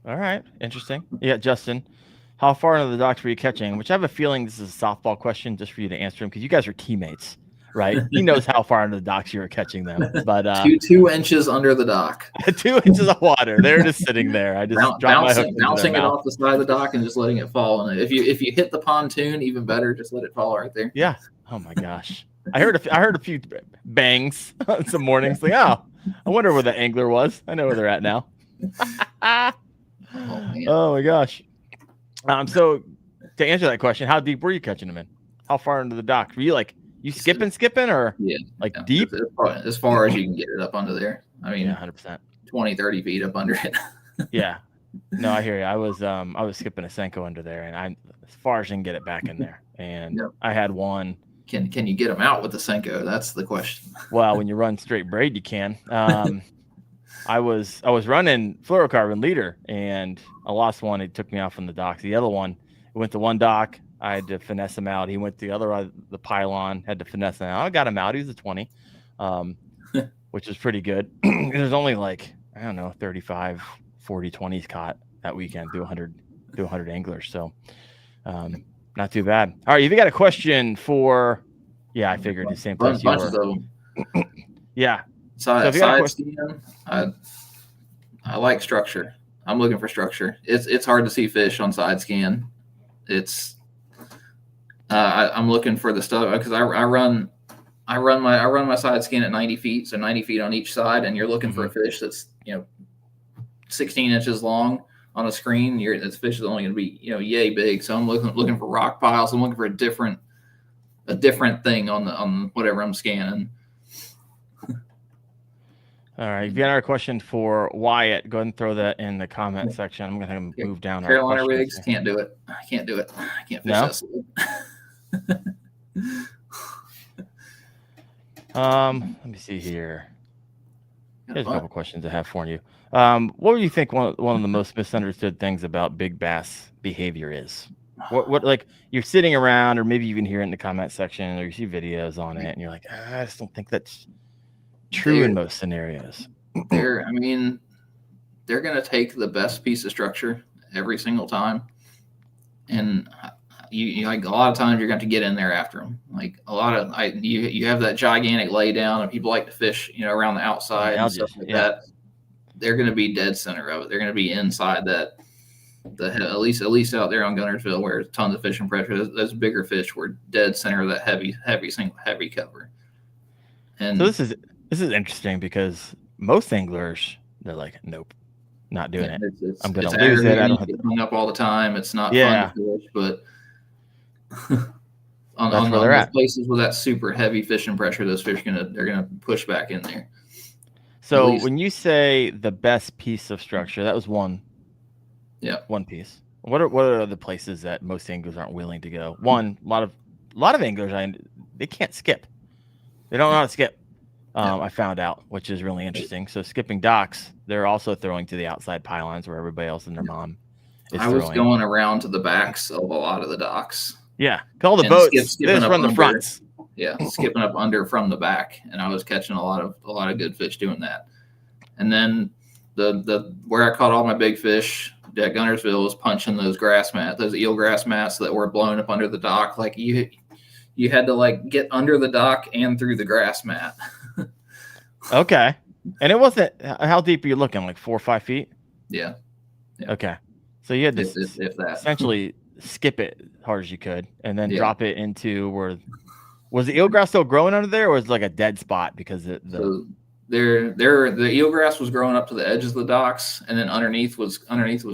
All right, interesting. Yeah, Justin, how far into the docks were you catching? Which I have a feeling this is a softball question just for you to answer him because you guys are teammates, right? He knows how far into the docks you were catching them. But 2 inches under the dock. 2 inches of water. They're just sitting there. I just bouncing it off the side of the dock and just letting it fall. And if you hit the pontoon, even better, just let it fall right there. Yeah. Oh my gosh. I heard a few bangs some mornings. Like, oh, I wonder where the angler was. I know where they're at now. Oh my gosh. So to answer that question, how deep were you catching them in? How far into the dock? Were you skipping or deep? As far as you can get it up under there. I mean, 100%. 20, 30 feet up under it. Yeah. No, I hear you. I was skipping a Senko under there, and I as far as I can get it back in there. And I had one. Can you get them out with the Senko? That's the question. Well, when you run straight braid, you can. I was running fluorocarbon leader, and I lost one. It took me off from the docks. The other one, it went to one dock. I had to finesse him out. He went to the other, the pylon, had to finesse him out. I got him out. He was a 20, which was pretty good. There's only 35, 40 20s caught that weekend through 100 anglers. So not too bad. All right, if you got a question for, I figured the same place you were. Yeah. Side scan, I like structure. I'm looking for structure. It's hard to see fish on side scan. I'm looking for the stuff because I run my side scan at 90 feet, so 90 feet on each side, and you're looking for a fish that's 16 inches long on a screen. This fish is only going to be yay big. So I'm looking for rock piles. I'm looking for a different thing on whatever I'm scanning. All right. If you got another question for Wyatt, go ahead and throw that in the comment section. I'm going to move down. Carolina our rigs, here. can't do it. I can't do it. I can't fish No? that slow. Let me see here. Here's a couple questions I have for you. What do you think one of the most misunderstood things about big bass behavior is? What like you're sitting around, or maybe you even hear it in the comment section, or you see videos on it, and you're like, I just don't think that's true in most scenarios. They're going to take the best piece of structure every single time, and you like a lot of times you're going to get in there after them. Like you have that gigantic lay down, and people like to fish, around the outside and stuff like that. They're going to be dead center of it. They're going to be inside that. At least out there on Gunnersville, where there's tons of fishing pressure, those bigger fish were dead center of that heavy cover. And so this is interesting because most anglers, they're like, nope, not doing it. I'm going to lose it. I don't have to hung up all the time. It's not fun to fish, but on those places with that super heavy fishing pressure, those fish they're gonna push back in there. So when you say the best piece of structure, that was one. Yeah, one piece. What are the places that most anglers aren't willing to go? One, a lot of anglers, they can't skip. They don't know how to skip. I found out, which is really interesting. So skipping docks, they're also throwing to the outside pylons where everybody else and their mom is throwing. I was going around to the backs of a lot of the docks. Yeah, call the boats. They just run the fronts. Yeah, skipping up under from the back, and I was catching a lot of good fish doing that. And then the where I caught all my big fish at Gunnersville was punching those eelgrass mats that were blown up under the dock. Like you had to like get under the dock and through the grass mat. Okay, and it wasn't. How deep are you looking? Like 4 or 5 feet? Yeah. Okay, so you had to if that. essentially skip it as hard as you could, and then drop it into where. Was the eelgrass still growing under there, or was it like a dead spot because the eelgrass was growing up to the edges of the docks, and then underneath was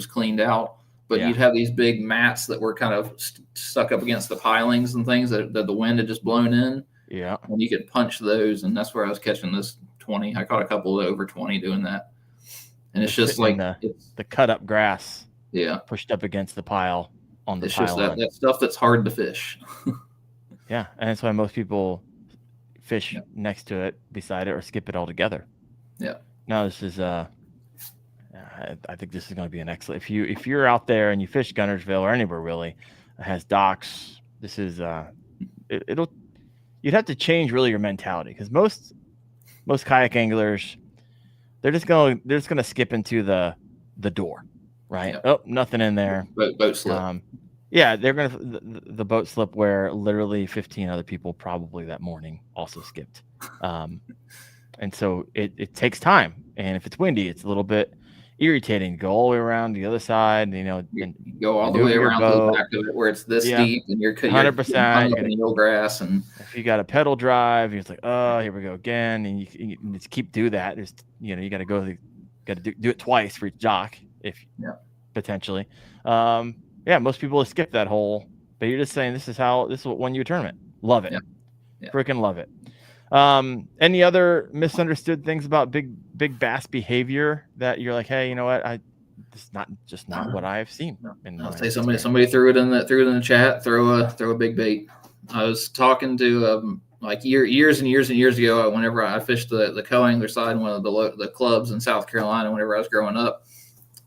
cleaned out. But you'd have these big mats that were kind of stuck up against the pilings and things that the wind had just blown in. Yeah, and you could punch those, and that's where I was catching this 20. I caught a couple of over 20 doing that, and it's just like the cut up grass. Yeah, pushed up against the pile on the it's pile. Just that stuff that's hard to fish. Yeah, and that's why most people fish next to it, beside it, or skip it altogether. Yeah. No, this is I think this is going to be an excellent. If you're out there and you fish Gunnersville or anywhere really that has docks, this is you'd have to change really your mentality, because most kayak anglers, they're just gonna skip into the door, right? Yep. Oh, nothing in there. Boat slip. Yeah, they're going to the boat slip where literally 15 other people probably that morning also skipped. And so it takes time. And if it's windy, it's a little bit irritating. Go all the way around the other side, and go all the way around to the back of it where it's this deep, and you're 100% in eelgrass. And if you got a pedal drive, it's like, oh, here we go again. And you just keep do that. There's, you got to do it twice for each dock potentially. Yeah, most people skip that hole, but you're just saying this is what won you a tournament. Love it. Yeah. Freaking love it. Any other misunderstood things about big bass behavior that you're like, hey, you know what? This is not what I've seen. I'll say somebody threw it in the chat. Throw a big bait. I was talking to like years and years and years ago, whenever I fished the co-angler side, one of the clubs in South Carolina, whenever I was growing up.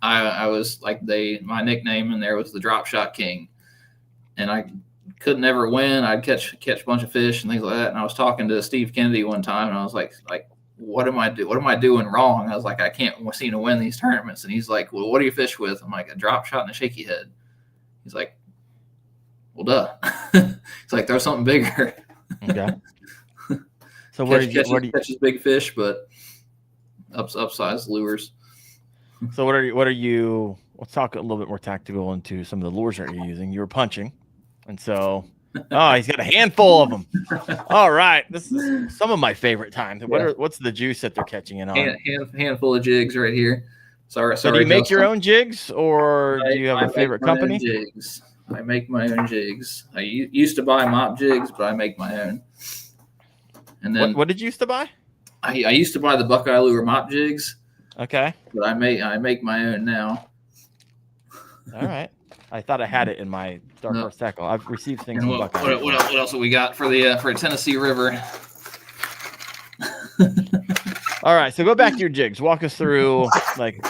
I was like my nickname in there was the Drop Shot King, and I could never win. I'd catch a bunch of fish and things like that. And I was talking to Steve Kennedy one time, and I was like, what am I doing wrong? I was like, I can't seem to win these tournaments. And he's like, well, what do you fish with? I'm like, a drop shot and a shaky head. He's like, well, duh. He's like, throw something bigger. Okay. So catches big fish, but upsized lures. So what are you? Let's talk a little bit more tactical into some of the lures that you're using. You were punching, and so he's got a handful of them. All right, this is some of my favorite times. What's the juice that they're catching in on? Handful of jigs right here. Sorry. So do you make your own jigs, or do you have a favorite company? Jigs. I make my own jigs. I used to buy mop jigs, but I make my own. And then what did you used to buy? I used to buy the Buckeye Lure mop jigs. Okay. But I make my own now. All right. I thought I had it in my dark horse tackle. I've received things And from Buckeye. what else have we got for the for Tennessee River? All right, so go back to your jigs. Walk us through, like,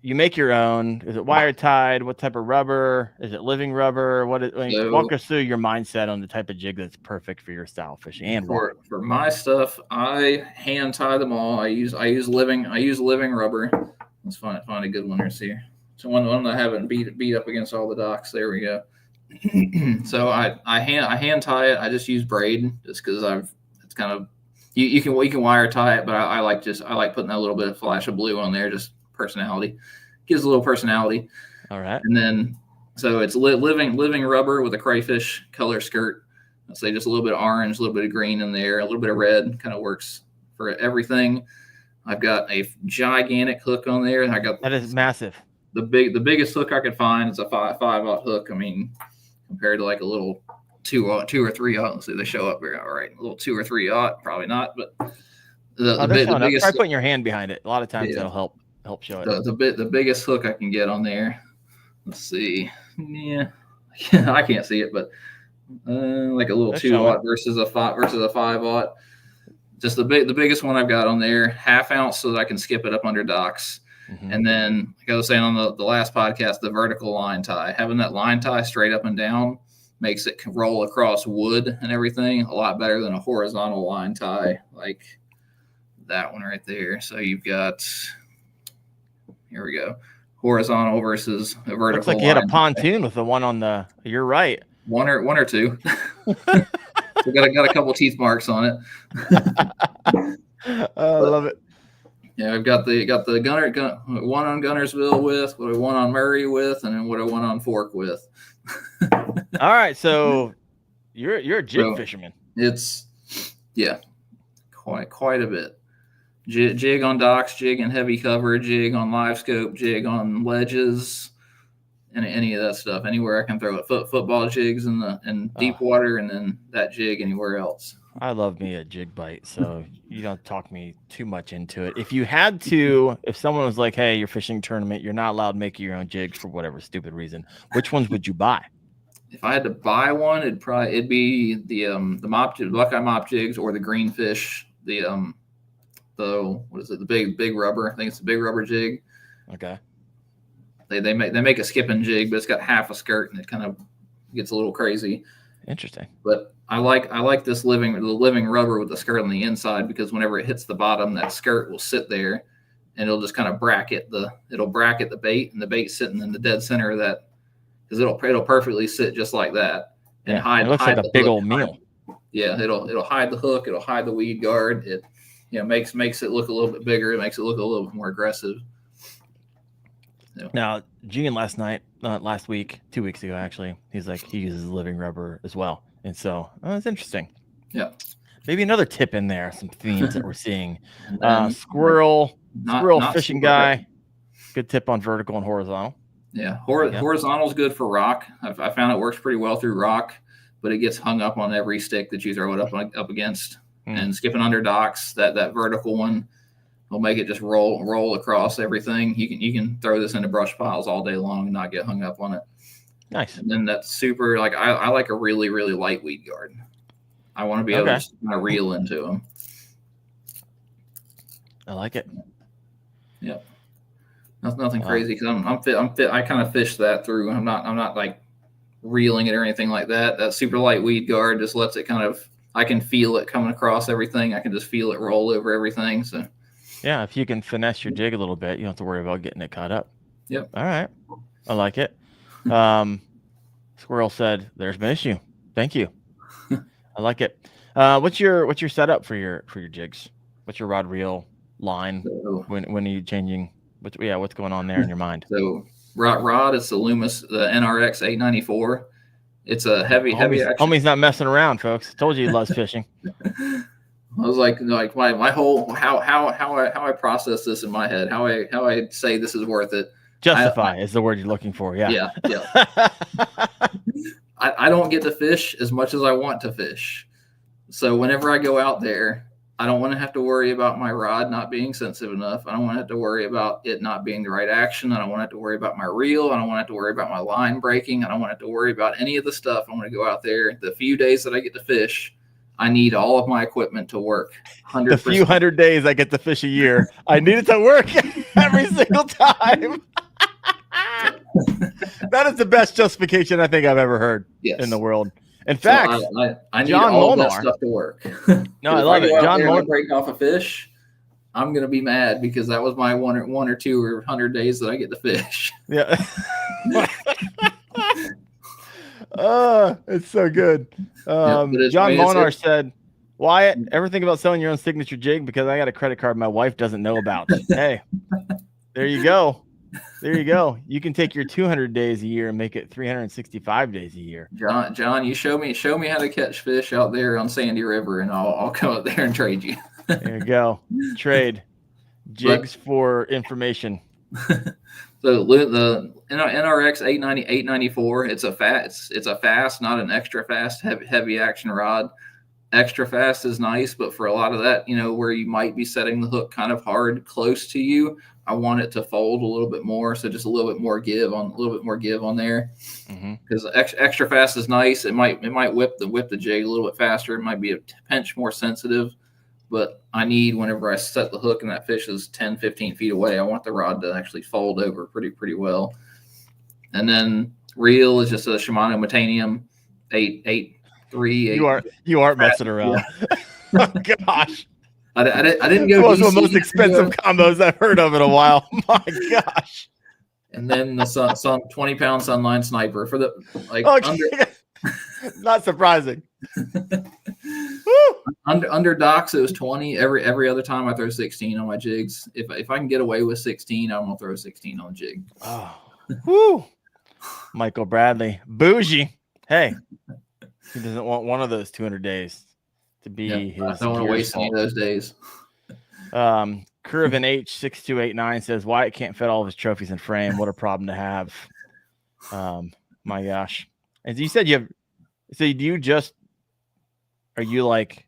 you make your own. Is it wire tied? What type of rubber? Is it living rubber? Walk us through your mindset on the type of jig that's perfect for your style of fishing. And for my stuff, I hand tie them all. I use living rubber. Let's find a good one. Let's see. So one that I haven't beat up against all the docks. There we go. So I hand tie it. I just use braid just because it's kind of you can wire tie it, but I like putting that little bit of flash of blue on there, just personality. Gives a little personality. All right. And then so it's living rubber with a crayfish color skirt. I'd say just a little bit of orange, a little bit of green in there, a little bit of red, kind of works for everything. I've got a gigantic hook on there. That is massive. The biggest hook I could find is a 5/5 hook. I mean, compared to like a little 2 or 3 let's see, they show up here. All right, a little 2 or 3 probably not, but the biggest. Try putting your hand behind it. A lot of times that'll help show it. The biggest hook I can get on there. Let's see. Yeah, I can't see it, but like a little 2 versus a 5 Just the biggest one I've got on there, 1/2 ounce, so that I can skip it up under docks. Mm-hmm. And then, like I was saying on the last podcast, the vertical line tie, having that line tie straight up and down makes it roll across wood and everything a lot better than a horizontal line tie like that one right there. So you've got, here we go, horizontal versus a vertical. Looks like you had a pontoon with the one on the. You're right. One or two. We got a couple teeth marks on it. I love it. Yeah, I've got the one on Gunnersville with, what I one on Murray with, and then what I one on Fork with. All right, so you're a jig fisherman. It's quite a bit. Jig on docks, jig in heavy cover, jig on live scope, jig on ledges, and any of that stuff. Anywhere I can throw it. Football jigs in deep water, and then that jig anywhere else. I love me a jig bite, so you don't talk me too much into it. If you had to, if someone was like, "Hey, you're fishing tournament, you're not allowed to make your own jigs for whatever stupid reason," which ones would you buy? If I had to buy one, it'd be the Buckeye mop jigs or the greenfish. What is it? The big rubber. I think it's the big rubber jig. Okay. They make a skipping jig, but it's got half a skirt and it kind of gets a little crazy. Interesting. But I like this living rubber with the skirt on the inside, because whenever it hits the bottom, that skirt will sit there and it'll just kind of bracket the bait, and the bait sitting in the dead center of that, because it'll perfectly sit just like that and hide. It looks like a big old meal. Yeah, it'll hide the hook, it'll hide the weed guard. It makes it look a little bit bigger. It makes it look a little bit more aggressive. Yeah. Now, Gene last week, 2 weeks ago, actually, he's like, he uses living rubber as well. And so it's interesting. Yeah. Maybe another tip in there, some themes that we're seeing. Squirrel fishing guy. Good tip on vertical and horizontal. Yeah. Horizontal is good for rock. I found it works pretty well through rock, but it gets hung up on every stick that you throw it up against. And skipping under docks, that vertical one will make it just roll across everything. You can throw this into brush piles all day long and not get hung up on it. Nice. And then that's super. Like I like a really, really light weed guard. I want to be able to just kind of reel into them. I like it. Yep. Nothing crazy, because I'm fit. I kind of fish that through. I'm not like reeling it or anything like that. That super light weed guard just lets it kind of. I can feel it coming across everything. I can just feel it roll over everything. So. Yeah, if you can finesse your jig a little bit, you don't have to worry about getting it caught up. Yep. All right. I like it. Squirrel said, "There's been an issue." Thank you. I like it. What's your setup for your jigs? What's your rod reel line? So, when are you changing? What's going on there in your mind? So rod is the Loomis, the NRX 894. It's a heavy action. Homie's not messing around, folks. Told you he loves fishing. I was like my whole how I process this in my head, how I say this is worth it. Justify is the word you're looking for. Yeah. I don't get to fish as much as I want to fish. So whenever I go out there, I don't want to have to worry about my rod not being sensitive enough. I don't want to have to worry about it not being the right action. I don't want to have to worry about my reel. I don't want to have to worry about my line breaking. I don't want to have to worry about any of the stuff. I want to go out there. The few days that I get to fish, I need all of my equipment to work. 100%. The few 100 days I get to fish a year, I need it to work every single time. That is the best justification I think I've ever heard in the world. In fact, I need John all Molnar, that stuff to work. No, I love it. John Molnar break off a fish. I'm gonna be mad because that was my one or two or 100 days that I get to fish. Yeah. It's so good. John Molnar said, Wyatt, ever think about selling your own signature jig? Because I got a credit card my wife doesn't know about. Hey, there you go. There you go. You can take your 200 days a year and make it 365 days a year. John, you show me how to catch fish out there on Sandy River, and I'll come up there and trade you. There you go. Trade jigs for information. So the NRX 894, it's a fast, not an extra fast, heavy action rod. Extra fast is nice, but for a lot of that, where you might be setting the hook kind of hard close to you, I want it to fold a little bit more, so just a little bit more give on there. Because extra fast is nice. It might whip the jig a little bit faster. It might be a pinch more sensitive, but I need, whenever I set the hook and that fish is 10, 15 feet away, I want the rod to actually fold over pretty well. And then reel is just a Shimano Metanium 8.3. You aren't messing around. Yeah. Oh, gosh. I didn't go. One of the most expensive combos I've heard of in a while. My gosh. And then the 20-pound Sunline Sniper for the not surprising. under docks it was 20. Every other time I throw 16 on my jigs. If I can get away with 16, I'm gonna throw 16 on a jig. Oh, whoo. Michael Bradley, bougie. Hey, he doesn't want one of those 200 days to be his. I don't want to waste any of those days. Curvin H6289 says Wyatt can't fit all of his trophies in frame. What a problem to have. My gosh. As you said, are you like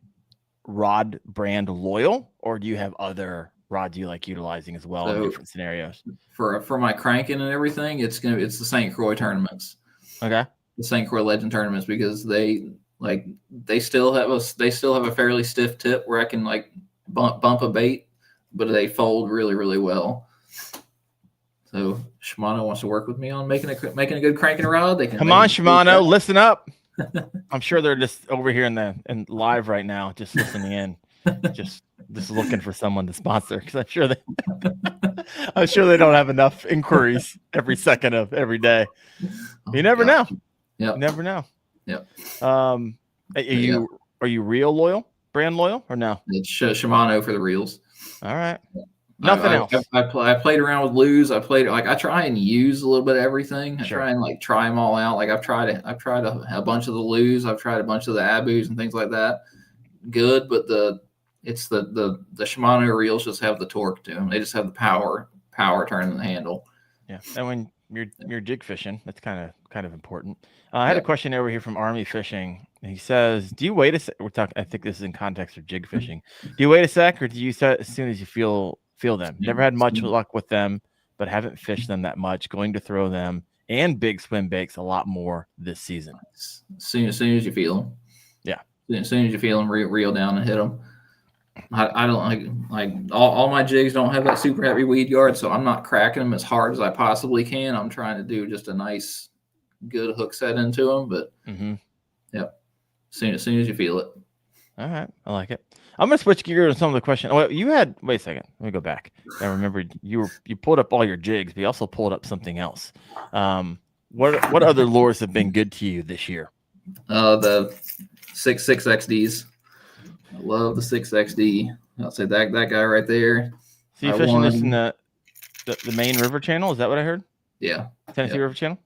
rod brand loyal, or do you have other rods you like utilizing as well in different scenarios? For my cranking and everything, it's the St. Croix tournaments. Okay. The St. Croix Legend tournaments, because they still have a fairly stiff tip where I can bump a bait, but they fold really, really well. So Shimano wants to work with me on making a good cranking rod. They can come on, Shimano, listen up. I'm sure they're just over here in live right now, just listening in, just looking for someone to sponsor, because I'm sure they don't have enough inquiries every second of every day. You never know. Yeah, never know. Yeah. Are you real loyal, brand loyal, or no? It's Shimano for the reels. All right. Nothing else. I played around with lures. I try and use a little bit of everything. I try and try them all out. I've tried a bunch of the lures. I've tried a bunch of the abus and things like that. Good, but the Shimano reels just have the torque to them. They just have the power turning the handle. Yeah, and when you're jig fishing, that's kind of important. I had a question over here from Army Fishing. He says, "Do you wait a sec?" We're talking. I think this is in context of jig fishing. Do you wait a sec, or do you set as soon as you feel them? Never had much luck with them, but haven't fished them that much. Going to throw them and big swim baits a lot more this season. As soon as you feel them. Yeah. As soon as you feel them, reel down and hit them. I don't like all my jigs don't have that super heavy weed guard, so I'm not cracking them as hard as I possibly can. I'm trying to do just a nice, good hook set into them, but yep. As soon as you feel it. All right, I like it. I'm gonna switch gears to some of the questions. Oh, wait a second. Let me go back. I remember you pulled up all your jigs, but you also pulled up something else. What other lures have been good to you this year? The 6XDs. I love the 6XD. I'll say that guy right there. So you fishing this in the main river channel? Is that what I heard? Yeah. Tennessee River Channel?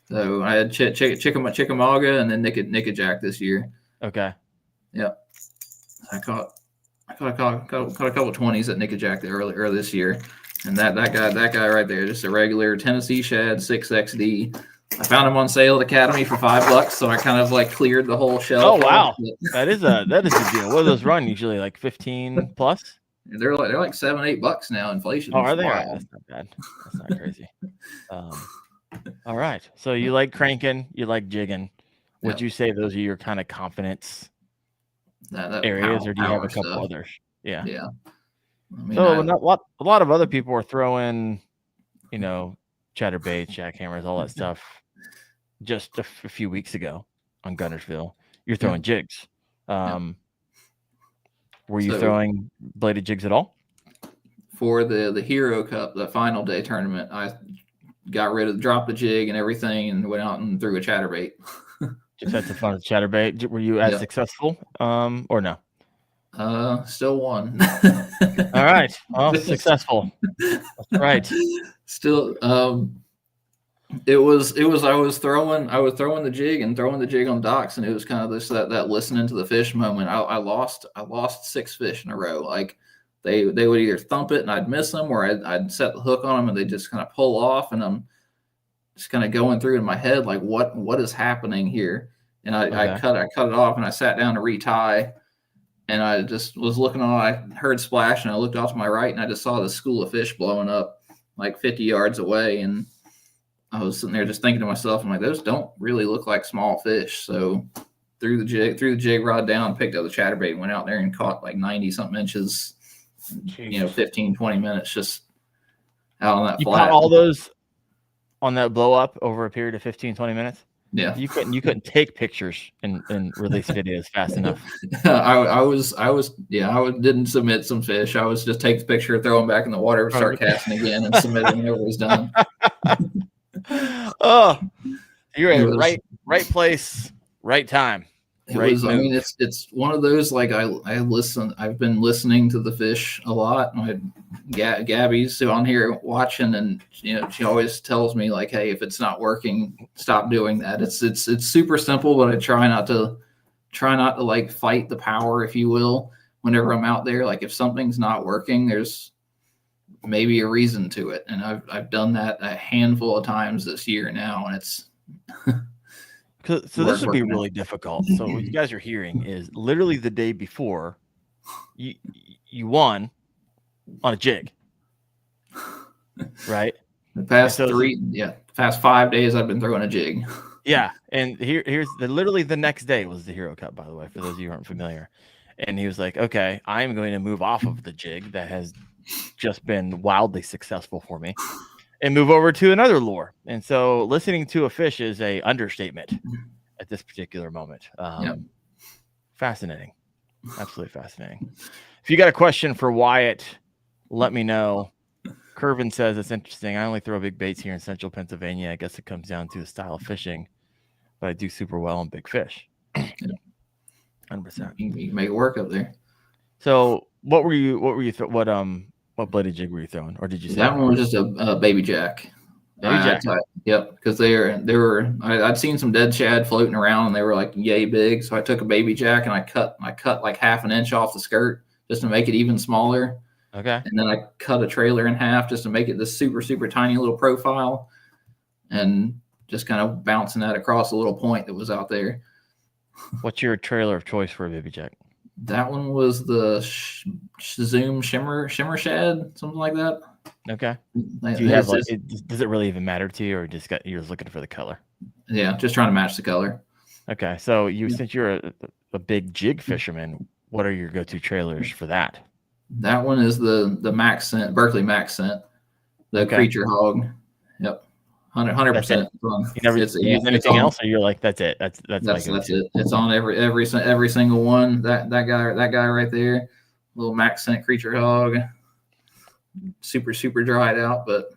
So I had Chickamauga and then Nickajack this year. Okay. Yep. I caught a couple 20s at Nickajack earlier this year. And that guy right there, just a regular Tennessee shad 6XD. I found them on sale at Academy for $5, so I kind of like cleared the whole shelf. Oh wow, that is a deal. What do those run usually? Like 15 plus? They're like $7-8 now. Inflation. Oh, are they? All right, wild. that's not bad. That's not crazy. All right. So you like cranking, you like jigging. Would you say those are your kind of confidence areas, or do you have a couple others? Yeah. Yeah. I mean, So a lot of other people are throwing, chatterbaits, jackhammers, all that stuff. Just a few weeks ago on Gunnersville, you're throwing jigs. Were you throwing bladed jigs at all? For the Hero Cup, the final day tournament, I dropped the jig and everything and went out and threw a chatterbait. Just had some fun with chatterbait. Were you as successful or no? Still won. All right. Well, successful. That's right. Still, it was I was throwing the jig and throwing the jig on docks, and it was kind of that listening to the fish moment. I lost 6 fish in a row. Like they would either thump it and I'd miss them, or I'd set the hook on them and they just kind of pull off, and I'm just kind of going through in my head like what is happening here. And I cut it off and I sat down to retie, and I just was looking on. I heard splash and I looked off to my right and I just saw this school of fish blowing up like 50 yards away, and I was sitting there just thinking to myself, I'm like, those don't really look like small fish. So threw the jig rod down, picked up the chatterbait, went out there and caught like 90 something inches, 15, 20 minutes just out on that flat. You caught all those on that blow up over a period of 15, 20 minutes? Yeah. You couldn't take pictures and release videos fast enough. I didn't submit some fish. I was just take the picture, throw them back in the water, start casting again, and submit them whenever it was done. Oh, you're in right place, right time. I mean, it's one of those, like I've been listening to the fish a lot. Gabby's on here watching, and she always tells me like, hey, if it's not working, stop doing that. It's super simple, but I try not to like fight the power, if you will, whenever I'm out there. Like if something's not working, there's maybe a reason to it, and I've done that a handful of times this year now, and it's so this would be really difficult. So what you guys are hearing is literally the day before you won on a jig, right? The past 5 days I've been throwing a jig. Yeah, and here's literally the next day was the Hero Cup, by the way, for those of you who aren't familiar. And he was like, okay, I'm going to move off of the jig that has just been wildly successful for me and move over to another lure. And so listening to a fish is a understatement at this particular moment. Fascinating. Absolutely fascinating. If you got a question for Wyatt, let me know. Curvin says it's interesting. I only throw big baits here in central Pennsylvania. I guess it comes down to the style of fishing, but I do super well on big fish. 100%. You can make it work up there. So what what bladed jig were you throwing, or did you say that one was just a baby jack? Yep, because I'd seen some dead shad floating around and they were like yay big, so I took a baby jack and I cut like half an inch off the skirt just to make it even smaller. Okay. And then I cut a trailer in half just to make it this super, super tiny little profile, and just kind of bouncing that across a little point that was out there. What's your trailer of choice for a baby jack? That one was the Zoom shimmer shad, something like that. Okay. Do you have does it really even matter to you, or you're just looking for the color? Yeah, just trying to match the color. Okay, so since you're a big jig fisherman, what are your go-to trailers for that? That one is the Max Scent, Berkeley Max Scent, the Creature Hog. Yep, 100%. You never use anything else, or you're like, that's it. That's it. It's on every single one. That guy right there, little Max Scent Creature Hog, super dried out, but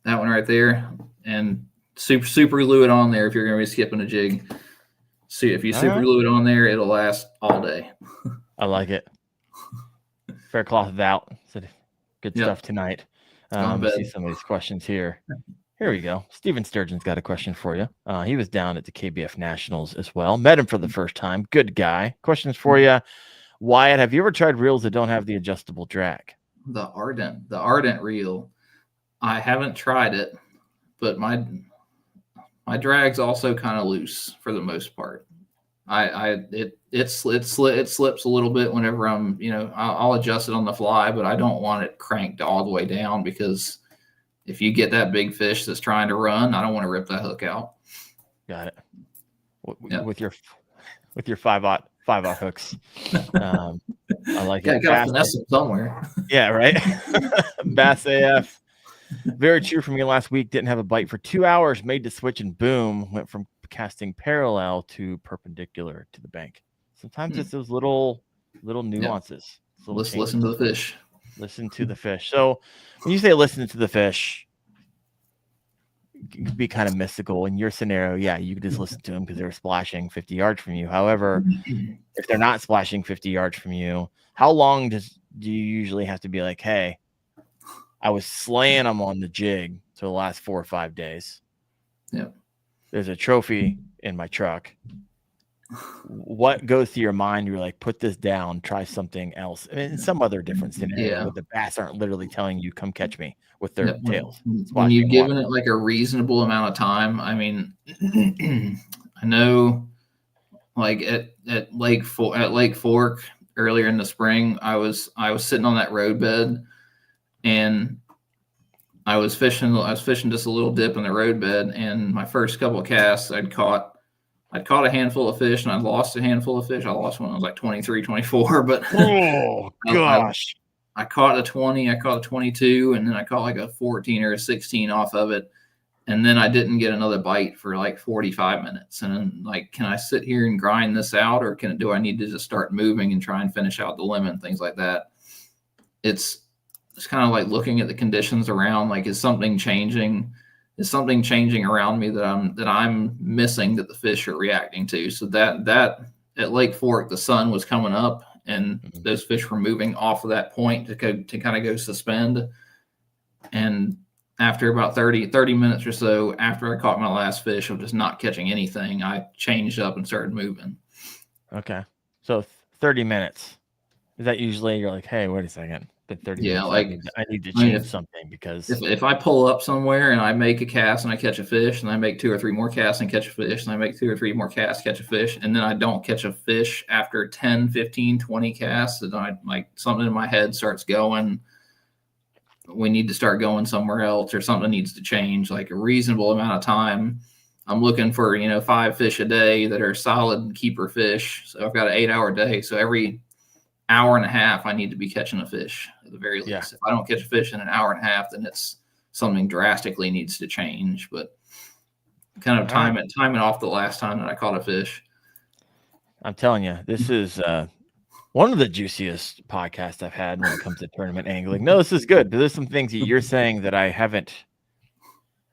that one right there, and super glue it on there if you're going to be skipping a jig. See, if you glue it on there, it'll last all day. I like it. Fair cloth out. So good stuff tonight. Let's see some of these questions here. Here we go. Steven Sturgeon's got a question for you. He was down at the KBF Nationals as well. Met him for the first time. Good guy. Questions for you. Wyatt, have you ever tried reels that don't have the adjustable drag? The Ardent reel. I haven't tried it, but my drag's also kind of loose for the most part. It slips a little bit whenever I'm, I'll adjust it on the fly, but I don't want it cranked all the way down, because if you get that big fish that's trying to run, I don't want to rip that hook out. Got it. With your 5/0 hooks. I like it. Got to finesse it somewhere. Yeah, right. Bass AF. Very true for me last week. Didn't have a bite for 2 hours, made the switch, and boom, went from casting parallel to perpendicular to the bank. Sometimes it's those little nuances. Yeah. Listen to the fish. Listen to the fish. So when you say listen to the fish, it can be kind of mystical. In your scenario, yeah, you could just listen to them because they're splashing 50 yards from you. However, if they're not splashing 50 yards from you, how long do you usually have to be like, hey, I was slaying them on the jig for the last 4 or 5 days. Yeah. There's a trophy in my truck. What goes through your mind? You're like, put this down, try something else. I mean, some other different scenario where the bass aren't literally telling you, come catch me with their tails. When you've given it like a reasonable amount of time, I mean, I know like at Lake Fork earlier in the spring, I was sitting on that roadbed, and I was fishing just a little dip in the roadbed, and my first couple of casts I'd caught a handful of fish, and I'd lost a handful of fish. I lost one. I was like 23, 24, but oh gosh. I caught a 20, I caught a 22, and then I caught like a 14 or a 16 off of it. And then I didn't get another bite for like 45 minutes. And then, like, can I sit here and grind this out, or do I need to just start moving and try and finish out the limit and things like that? It's kind of like looking at the conditions around, like, is something changing? Is something changing around me that I'm missing that the fish are reacting to? So that at Lake Fork, the sun was coming up, and those fish were moving off of that point to kind of go suspend. And after about 30 minutes or so, after I caught my last fish of just not catching anything, I changed up and started moving. Okay. So 30 minutes. Is that usually you're like, hey, wait a second. Been 30 minutes. Like I need to change something, because if I pull up somewhere and I make a cast and I catch a fish, and I make 2 or 3 more casts and catch a fish, and I make 2 or 3 more casts, catch a fish, and then I don't catch a fish after 10, 15, 20 casts, and I like something in my head starts going, we need to start going somewhere else, or something needs to change, like a reasonable amount of time. I'm looking for, 5 fish a day that are solid keeper fish. So I've got an 8-hour day. So every hour and a half, I need to be catching a fish at the very least. Yeah. If I don't catch a fish in an hour and a half, then it's something drastically needs to change. But kind of timing off the last time that I caught a fish. I'm telling you, this is one of the juiciest podcasts I've had when it comes to tournament angling. No, this is good. There's some things that you're saying that I haven't,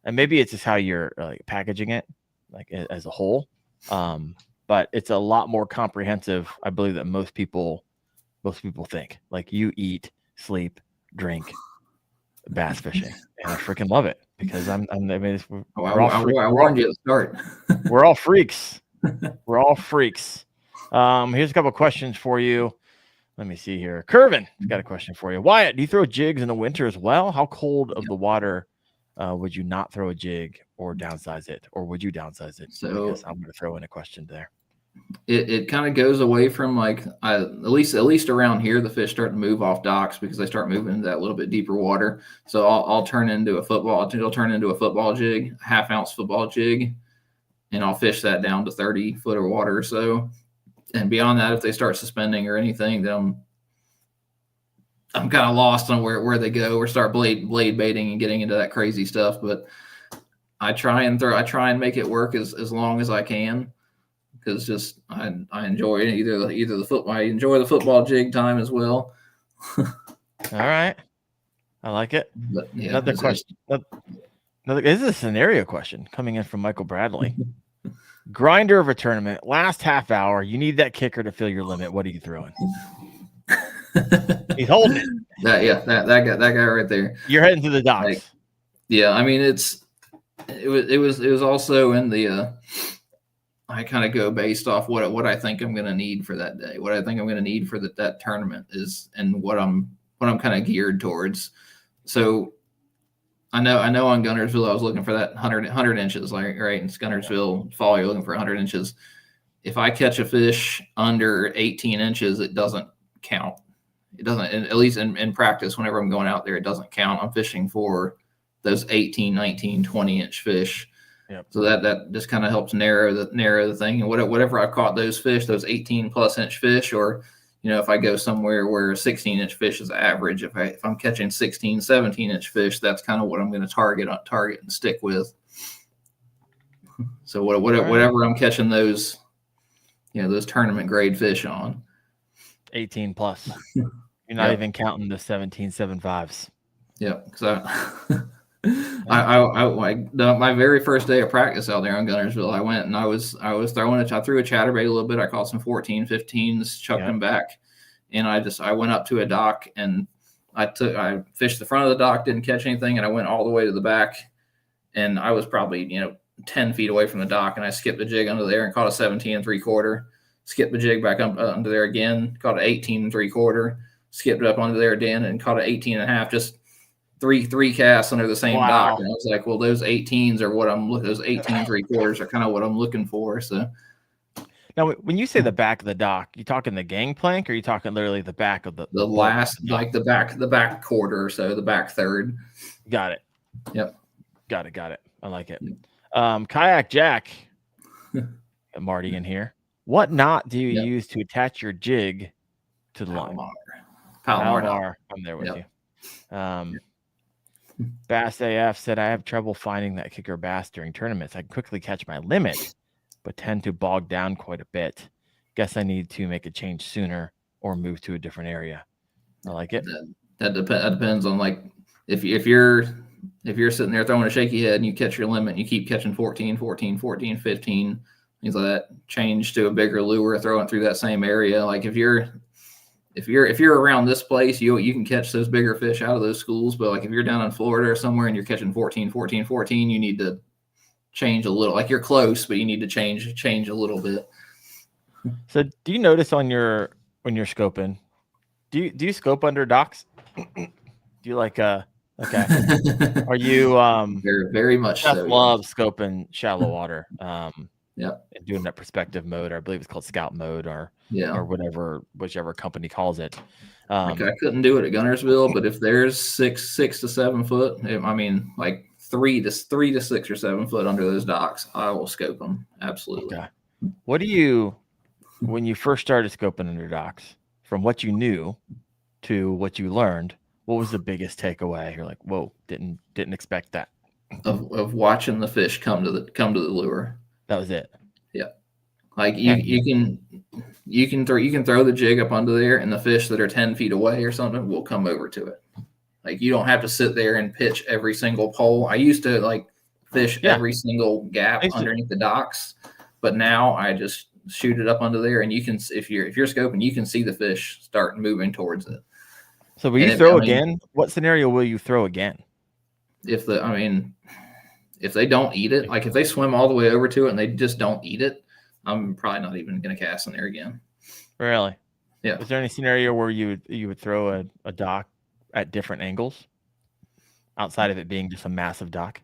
and maybe it's just how you're like packaging it, like as a whole. But it's a lot more comprehensive, I believe, that most people think. Like, you eat, sleep, drink bass fishing, and I freaking love it, because I warned you at the start. We're all freaks. We're all freaks. Here's a couple of questions for you. Let me see here. Curvin, I've got a question for you. Wyatt, do you throw jigs in the winter as well? How cold of the water would you not throw a jig, or downsize it, or would you downsize it? So I'm going to throw in a question there. It kind of goes away from, like, at least around here, the fish start to move off docks because they start moving into that little bit deeper water. So I'll turn into a football. It'll turn into a football jig, a half-ounce football jig, and I'll fish that down to 30 foot of water or so. And beyond that, if they start suspending or anything, then I'm kind of lost on where they go, or start blade baiting and getting into that crazy stuff. But I try and make it work as long as I can, because just I enjoy either the football. I enjoy the football jig time as well. All right, I like it. But, yeah, another question. This is a scenario question coming in from Michael Bradley. Grinder of a tournament, last half hour, you need that kicker to fill your limit. What are you throwing? He's holding it. That guy right there. You're heading to the docks. I mean, it was also in the I kind of go based off what I think I'm going to need for that day, what I think I'm going to need for that tournament is, and what I'm kind of geared towards. So I know on Gunnersville, I was looking for that 100 inches, like right in Gunnersville Fall, you're looking for 100 inches. If I catch a fish under 18 inches, it doesn't count. It doesn't, at least in practice, whenever I'm going out there, it doesn't count. I'm fishing for those 18, 19, 20-inch fish. Yep. So that just kind of helps narrow the thing. And whatever I caught those fish, those 18+ inch fish, or if I go somewhere where 16-inch fish is average, if I'm catching 16, 17-inch fish, that's kind of what I'm going to target and stick with. So whatever I'm catching those, those tournament grade fish on. 18 plus. You're not even counting the 17.75s. Yep. Because my very first day of practice out there on Gunnersville, I went and I threw a chatterbait a little bit. I caught some 14, 15s, chucked them back. And I went up to a dock and I fished the front of the dock, didn't catch anything. And I went all the way to the back and I was probably, 10 feet away from the dock, and I skipped the jig under there and caught a 17 3/4, skipped the jig back up under there again, caught an 18 3/4, skipped it up under there again and caught an 18 and a half, just three casts under the same dock. And I was like, well, those 18s are what I'm looking, those 18 3/4 are kind of what I'm looking for. So now, when you say the back of the dock, you talking the gangplank, or are you talking literally the back of the last, like the back quarter or so, the back third? Got it. Yep. Got it. I like it. Kayak Jack, Marty in here. What knot do you use to attach your jig to the line? Palomar. I'm there with you. Bass AF said, I have trouble finding that kicker bass during tournaments. I can quickly catch my limit, but tend to bog down quite a bit. Guess I need to make a change sooner or move to a different area. I like it. That depends on, like, if you're sitting there throwing a shaky head and you catch your limit and you keep catching 14, 15, things like that, change to a bigger lure, throw it through that same area. Like if you're around this place, you can catch those bigger fish out of those schools. But like if you're down in Florida or somewhere and you're catching 14, you need to change a little. Like you're close, but you need to change a little bit. So do you notice when you're scoping, do you scope under docks? Do you like okay. Are you very, very much so? Love scoping shallow water. And doing that perspective mode, or I believe it's called scout mode, or whichever company calls it. Like I couldn't do it at Gunnersville, but if there's 6 to 7 foot, I mean, like 3 to 6 or 7 foot under those docks, I will scope them. Absolutely. Okay. What do you, when you first started scoping under docks, from what you knew to what you learned, what was the biggest takeaway? You're like, whoa, didn't expect that. Of watching the fish come to the lure. That was it. Yeah. Like you can throw the jig up under there, and the fish that are 10 feet away or something will come over to it. Like you don't have to sit there and pitch every single pole. I used to like fish every single gap underneath the docks, but now I just shoot it up under there, and you can, if you're scoping, you can see the fish start moving towards it. So will you throw again? What scenario will you throw again? If they don't eat it, like if they swim all the way over to it and they just don't eat it, I'm probably not even going to cast in there again. Really? Yeah. Is there any scenario where you would throw a dock at different angles outside of it being just a massive dock?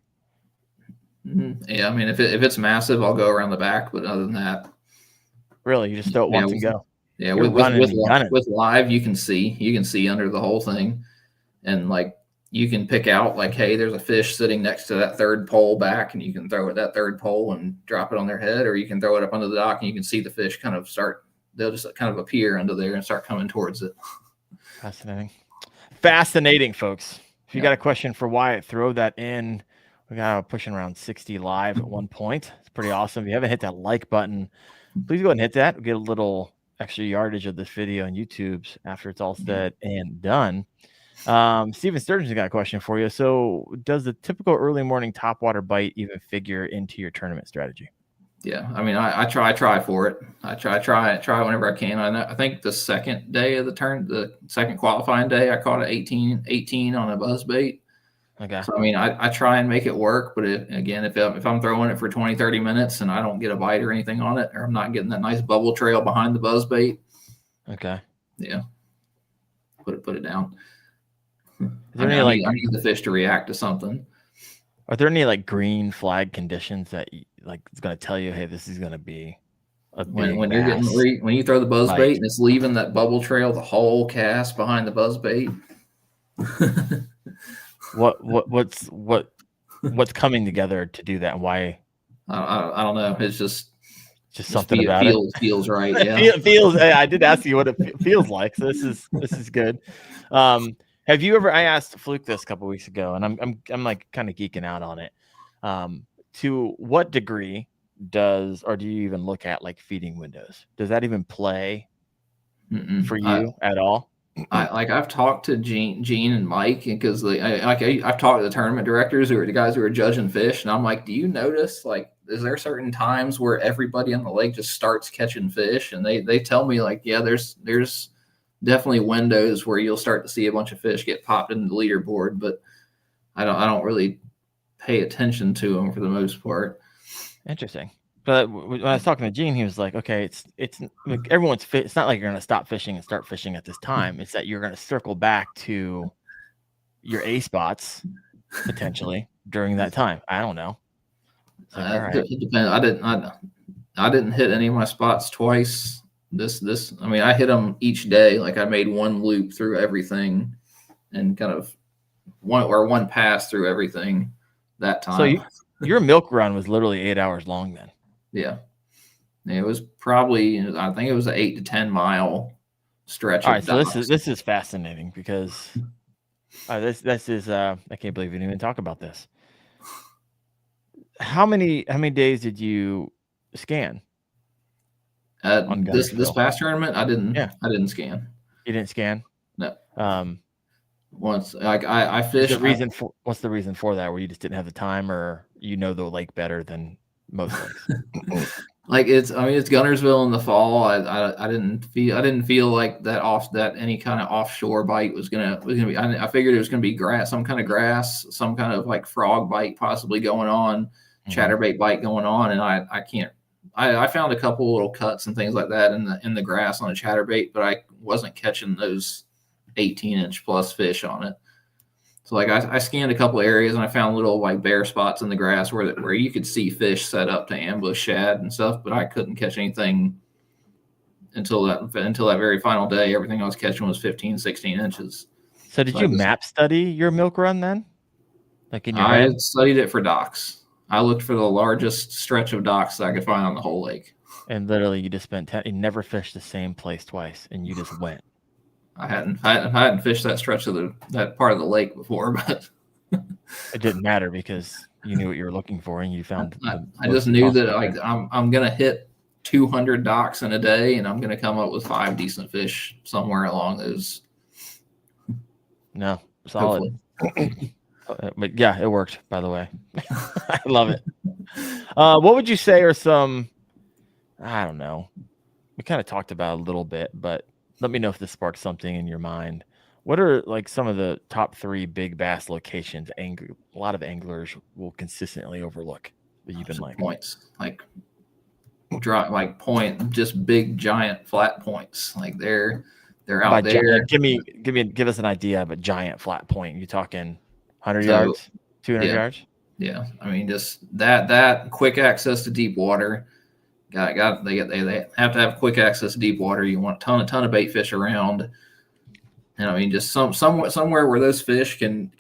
Yeah. I mean, if it's massive, I'll go around the back, but other than that. Really? You just throw it once and go? Yeah. With live, you can see under the whole thing. And like, you can pick out like, hey, there's a fish sitting next to that third pole back, and you can throw it that third pole and drop it on their head, or you can throw it up under the dock and you can see the fish kind of they'll just kind of appear under there and start coming towards it. Fascinating, folks. If you got a question for Wyatt, throw that in. We got pushing around 60 live at one point. It's pretty awesome. If you haven't hit that like button, please go ahead and hit that. We'll get a little extra yardage of this video on YouTube's after it's all said and done. Steven Sturgeon's got a question for you. So does the typical early morning topwater bite even figure into your tournament strategy? Yeah. I mean, I try for it. I try whenever I can. I think the second day of the second qualifying day, I caught an 18 on a buzzbait. Okay. So, I mean, I try and make it work, but if I'm throwing it for 20, 30 minutes and I don't get a bite or anything on it, or I'm not getting that nice bubble trail behind the buzzbait. Okay. Yeah. Put it down. I need the fish to react to something. Are there any like green flag conditions that like it's going to tell you, hey, this is going to be a big When you're getting bass when you throw the buzz bite? bait and it's leaving that bubble trail, the whole cast behind the buzz bait. What's coming together to do that, and why? I don't know. It's just Something about it. Feels right. Yeah. It feels. I did ask you what it feels like, so this is good. Have you ever? I asked Fluke this a couple weeks ago, and I'm like kind of geeking out on it. To what degree do you even look at like feeding windows? Does that even play for you at all? I've talked to Gene and Mike because I've talked to the tournament directors who are the guys who are judging fish, and I'm like, do you notice like is there certain times where everybody on the lake just starts catching fish? And they tell me like, yeah, there's definitely windows where you'll start to see a bunch of fish get popped into the leaderboard, but I don't really pay attention to them for the most part. Interesting. But when I was talking to Gene, he was like, okay, it's everyone's fit. It's not like you're going to stop fishing and start fishing at this time. It's that you're going to circle back to your A spots potentially during that time. I don't know. Like, all right. It depends. I didn't hit any of my spots twice. I mean, I hit them each day. Like I made one loop through everything and kind of one pass through everything that time. So your milk run was literally 8 hours long then. Yeah. It was probably, I think it was an 8 to 10 mile stretch. All right. So this is fascinating because this is, I can't believe we didn't even talk about this. How many days did you scan? This past tournament, I didn't scan. You didn't scan? No. Once I fished. What's the reason for that? Where you just didn't have the time, or the lake better than most lakes? Like it's Gunnersville in the fall. I didn't feel like that any kind of offshore bite was gonna be. I figured it was gonna be grass, some kind of grass, some kind of like frog bite possibly going on, chatterbait bite going on, and I can't. I found a couple little cuts and things like that in the grass on a chatterbait, but I wasn't catching those 18-inch plus fish on it. So like I scanned a couple areas and I found little like bare spots in the grass where you could see fish set up to ambush shad and stuff, but I couldn't catch anything until that very final day. Everything I was catching was 15, 16 inches. So did you map study your milk run then? Like in your head? I studied it for docks. I looked for the largest stretch of docks that I could find on the whole lake. And literally you just spent you never fished the same place twice and you just went. I hadn't fished that stretch of that part of the lake before, but it didn't matter because you knew what you were looking for and you found. I just knew that like I'm gonna hit 200 docks in a day and I'm gonna come up with 5 decent fish somewhere along those. No, solid. But yeah, it worked. By the way, I love it. What would you say are some? I don't know. We kind of talked about it a little bit, but let me know if this sparks something in your mind. What are like some of the top 3 big bass locations a lot of anglers will consistently overlook that you've been like points, like dry, like point, just big giant flat points. Like they're out there. Give us an idea of a giant flat point. You talking 100 yards, 200 yards? Yeah, I mean just that quick access to deep water. They have to have quick access to deep water. You want a ton of bait fish around, and I mean just somewhere where those fish can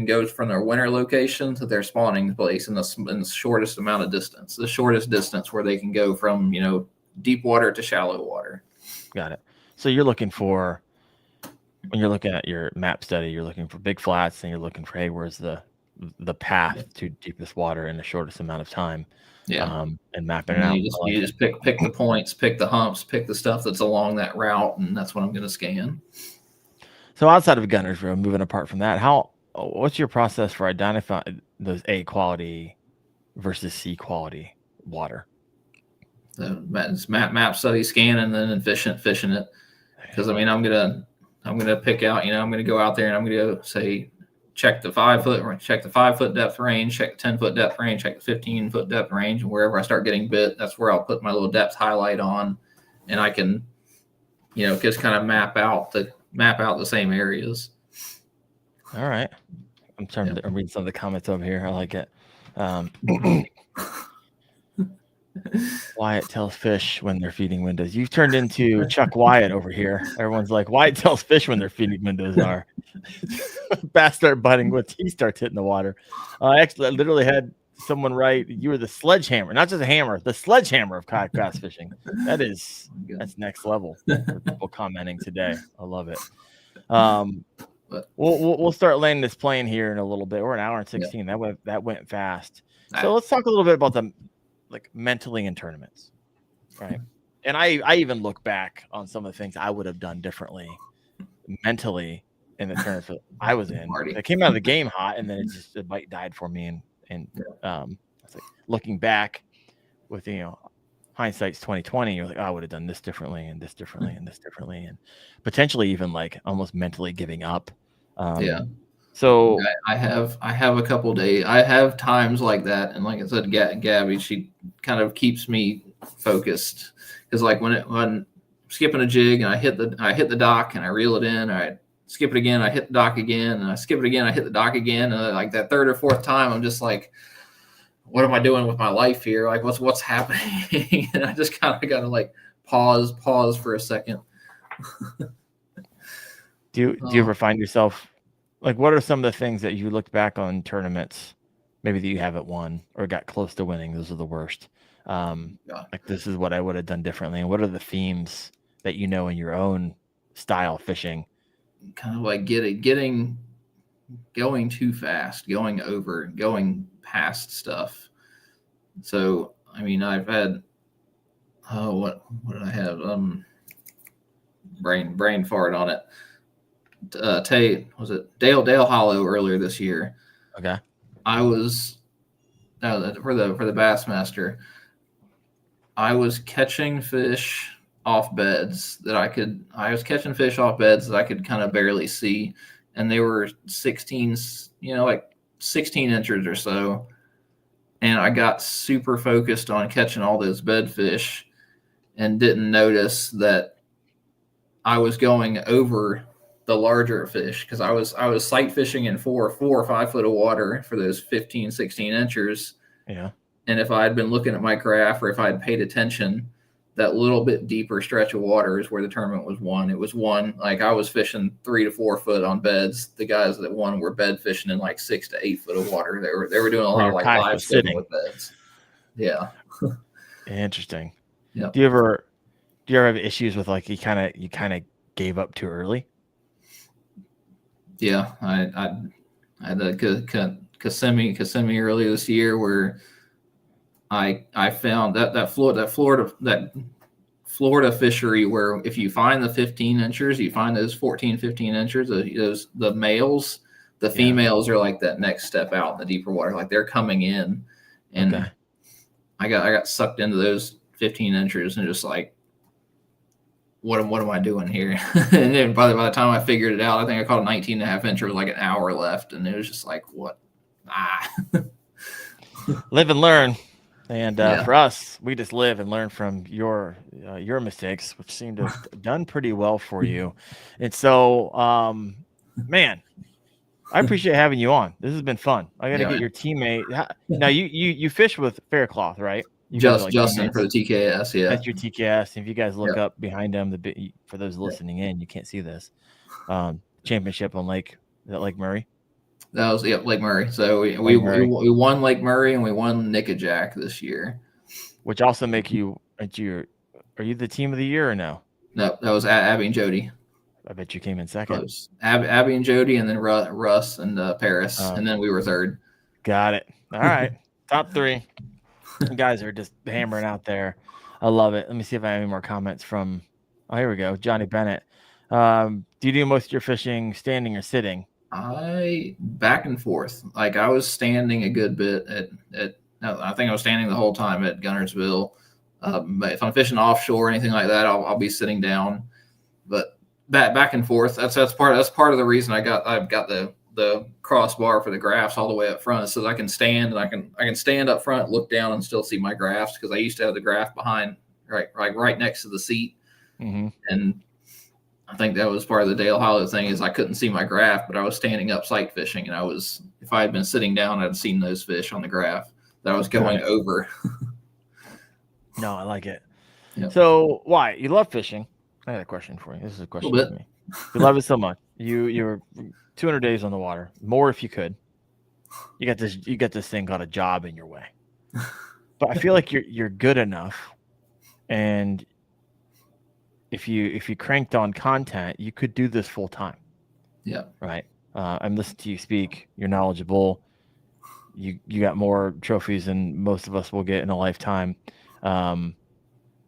go from their winter location to their spawning place in the shortest amount of distance, the shortest distance where they can go from deep water to shallow water. Got it. So you're looking for, when you're looking at your map study, you're looking for big flats and you're looking for, hey, where's the path to deepest water in the shortest amount of time. Yeah. And mapping it out. You just pick the points, pick the humps, pick the stuff that's along that route, and that's what I'm going to scan. So outside of Gunnersville, moving apart from that, what's your process for identifying those A quality versus C quality water? It's map study, scanning, and then fishing it. Because I mean, I'm gonna pick out. I'm gonna go out there and I'm gonna go say, check the 5 foot depth range, check the 10 foot depth range, check the 15 foot depth range, and wherever I start getting bit, that's where I'll put my little depth highlight on, and I can, just kind of map out the same areas. All right, I'm reading some of the comments over here. I like it. Wyatt tells fish when they're feeding windows. You've turned into Chuck Wyatt over here. Everyone's like, Wyatt tells fish when their feeding windows are. Bass start butting once he starts hitting the water. Actually, I literally had someone write, you were the sledgehammer, not just a hammer, the sledgehammer of kayak bass fishing. That's next level for people commenting today. I love it. We'll start landing this plane here in a little bit. We're an hour and 16. That went fast. So let's talk a little bit about the mentally in tournaments, right? And I even look back on some of the things I would have done differently mentally in the tournament I was in. I came out of the game hot, and then the bite died for me. And I was like, looking back with hindsight's 2020, you're like, oh, I would have done this differently and this differently and this differently, and potentially even almost mentally giving up. So I have a couple days. I have times like that, and like I said, Gabby, she kind of keeps me focused, because when skipping a jig and I hit the dock and I reel it in, I skip it again, I hit the dock again, and I skip it again, I hit the dock again, and like that third or fourth time, I'm just like, what am I doing with my life here? Like, what's happening? And I just kind of got to pause for a second. Do you ever find yourself? What are some of the things that you looked back on tournaments, maybe that you haven't won or got close to winning? Those are the worst. This is what I would have done differently. And what are the themes that in your own style fishing? Kind of like going too fast, going past stuff. So, I mean, I've had, what did I have? Brain fart on it. Was it Dale Hollow earlier this year? Okay. I was for the Bassmaster. I was catching fish off beds that I could kind of barely see, and they were 16, 16 inches or so. And I got super focused on catching all those bed fish and didn't notice that I was going over the larger fish, because I was sight fishing in 4 or 5 foot of water for those 15, 16 inches. Yeah. And if I had been looking at my graph, or if I had paid attention, that little bit deeper stretch of water is where the tournament was won. It was won. I was fishing 3 to 4 foot on beds. The guys that won were bed fishing in 6 to 8 foot of water. They were doing a lot of live sitting with beds. Yeah. Interesting. Yeah. Do you ever have issues with you kind of gave up too early? Yeah, I had a Kissimmee earlier this year where I found that Florida fishery where if you find the 15 inchers, you find those 14, 15 inchers, the males, the females are like that next step out in the deeper water, like they're coming in, and okay. I got sucked into those 15 inchers and just what am I doing here? And then by the time I figured it out, I think I caught a 19 and a half incher with an hour left. And it was just what? Live and learn. And for us, we just live and learn from your mistakes, which seem to have done pretty well for you. And so, man, I appreciate having you on. This has been fun. I got to get your teammate. Now, you fish with Faircloth, right? Justin for the TKS, yeah. That's your TKS. If you guys look up behind them, for those listening in, you can't see this. Championship on Lake Murray? That was Lake Murray. So we won Lake Murray and we won Nickajack this year. Which also make you are you the team of the year or no? No, that was Abby and Jody. I bet you came in second. Close. Abby and Jody, and then Russ and Paris, and then we were third. Got it. All right, top 3. You guys are just hammering out there. I love it. Let me see if I have any more comments from. Oh, here we go. Johnny Bennett. Do you do most of your fishing standing or sitting? I back and forth. I was standing a good bit I think I was standing the whole time at Gunnersville. But if I'm fishing offshore or anything like that, I'll be sitting down. But back and forth. That's part of the reason I've got the crossbar for the graphs all the way up front, so that I can stand and I can stand up front, look down, and still see my graphs, because I used to have the graph behind right next to the seat. Mm-hmm. And I think that was part of the Dale Hollow thing is I couldn't see my graph, but I was standing up sight fishing, and if I had been sitting down, I'd seen those fish on the graph that I was going over. No, I like it. Yep. So, why you love fishing? I had a question for you. This is a question for me. You love it so much. You're 200 days on the water, more if you could. You got this thing called a job in your way, but I feel like you're good enough, and if you cranked on content, you could do this full time. Yeah. Right. I'm listening to you speak. You're knowledgeable. You got more trophies than most of us will get in a lifetime.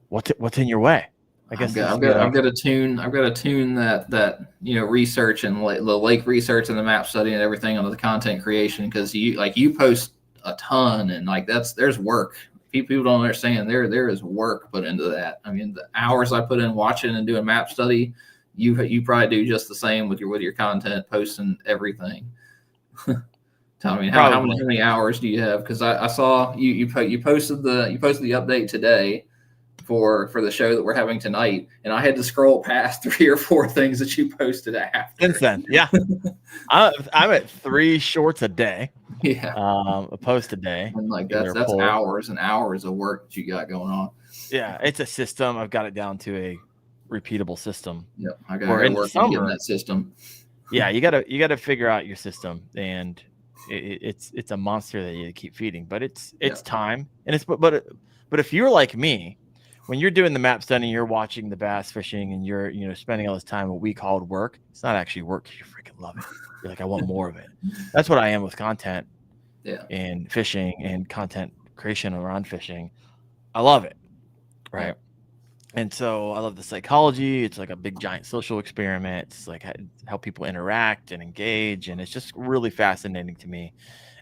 What's in your way? I guess I've got a tune that research and the lake research and the map study and everything on the content creation, because you post a ton, and there's work. People don't understand there is work put into that. I mean, the hours I put in watching and doing map study, you probably do just the same with your content, posting everything. Tell me how many hours do you have? Because I saw you posted the update today for the show that we're having tonight, and I had to scroll past 3 or 4 things that you posted after. Since then, yeah, I'm at 3 shorts a day. Yeah, a post a day. And that's hours and hours of work that you got going on. Yeah, it's a system. I've got it down to a repeatable system. Yep, I got to work on getting that system. Yeah, you gotta figure out your system, and it's a monster that you keep feeding. But it's time, and but if you're like me, when you're doing the map study, you're watching the bass fishing, and you're spending all this time what we called work. It's not actually work because you freaking love it. You're like, I want more of it. That's what I am with content. Yeah. And fishing and content creation around fishing. I love it. Right. Yeah. And so I love the psychology. It's like a big giant social experiment. It's like how people interact and engage, and it's just really fascinating to me.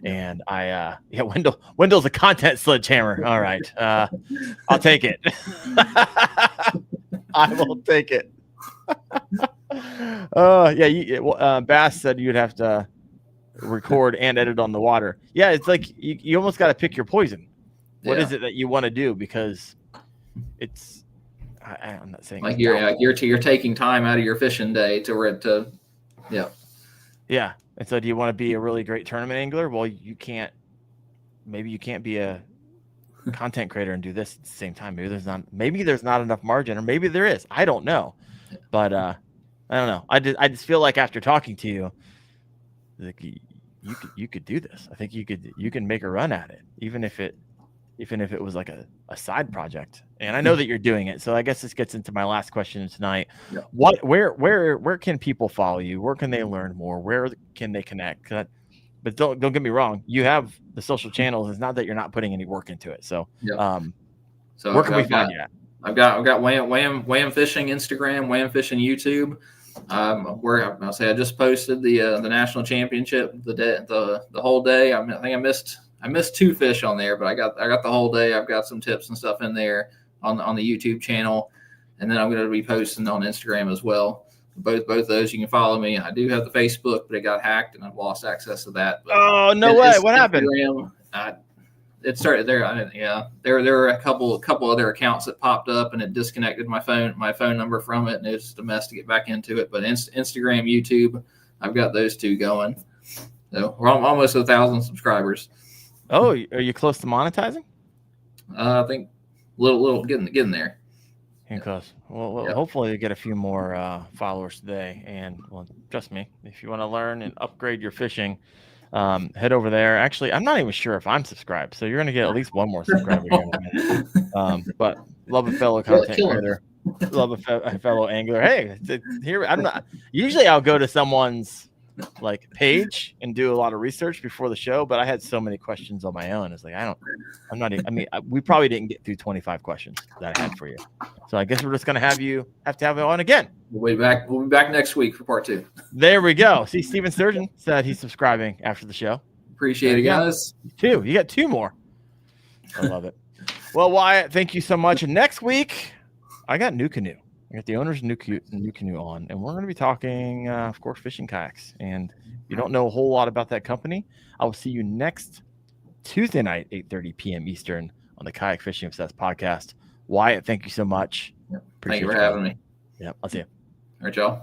And Wendell's a content sledgehammer. All right. I'll take it. I will take it. Bass said you'd have to record and edit on the water. Yeah, it's like you almost got to pick your poison. What is it that you want to do? Because it's I'm not saying like you're taking time out of your fishing day yeah. And so do you want to be a really great tournament angler? Well, maybe you can't be a content creator and do this at the same time. Maybe there's not enough margin, or maybe there is. I don't know. But I don't know. I just feel like after talking to you, like you could do this. I think you can make a run at it, even if it was like a side project. And I know that you're doing it. So I guess this gets into my last question tonight. Yeah. Where can people follow you? Where can they learn more? Where can they connect? But don't get me wrong. You have the social channels. It's not that you're not putting any work into it. So, so where can we find you at? I've got Wham Fishing Instagram, Wham Fishing YouTube. Where I'll say I just posted the national championship the whole day. I think I missed 2 fish on there, but I got the whole day. I've got some tips and stuff in there on the YouTube channel, and then I'm going to be posting on Instagram as well. Both those you can follow me. I do have the Facebook, but it got hacked and I've lost access to that. But oh no way! What happened? It started there. There were a couple other accounts that popped up, and it disconnected my phone number from it, and it was just a mess to get back into it. But Instagram, YouTube, I've got those 2 going. So we're almost 1,000 subscribers. Oh, are you close to monetizing? I think little getting there. Close. Well, hopefully you get a few more followers today. And trust me, if you want to learn and upgrade your fishing, head over there. Actually, I'm not even sure if I'm subscribed, so you're going to get at least one more subscriber here in a minute. But love a fellow content creator, love a fellow angler. Hey, here I'm not. Usually, I'll go to someone's like page and do a lot of research before the show, but I had so many questions on my own. It's like we probably didn't get through 25 questions that I had for you, so I guess we're just gonna have you on again. We'll be back next week for part 2. There we go. See, Steven Sturgeon said he's subscribing after the show. Appreciate it, guys. 2. You got 2 more. I love it. Well, Wyatt, thank you so much. And next week I got New Canoe. I got the owner's new canoe on, and we're going to be talking, of course, fishing kayaks. And if you don't know a whole lot about that company, I will see you next Tuesday night, 8:30 p.m. Eastern on the Kayak Fishing Obsessed podcast. Wyatt, thank you so much. Thank you for having me. Yeah, I'll see you. All right, y'all.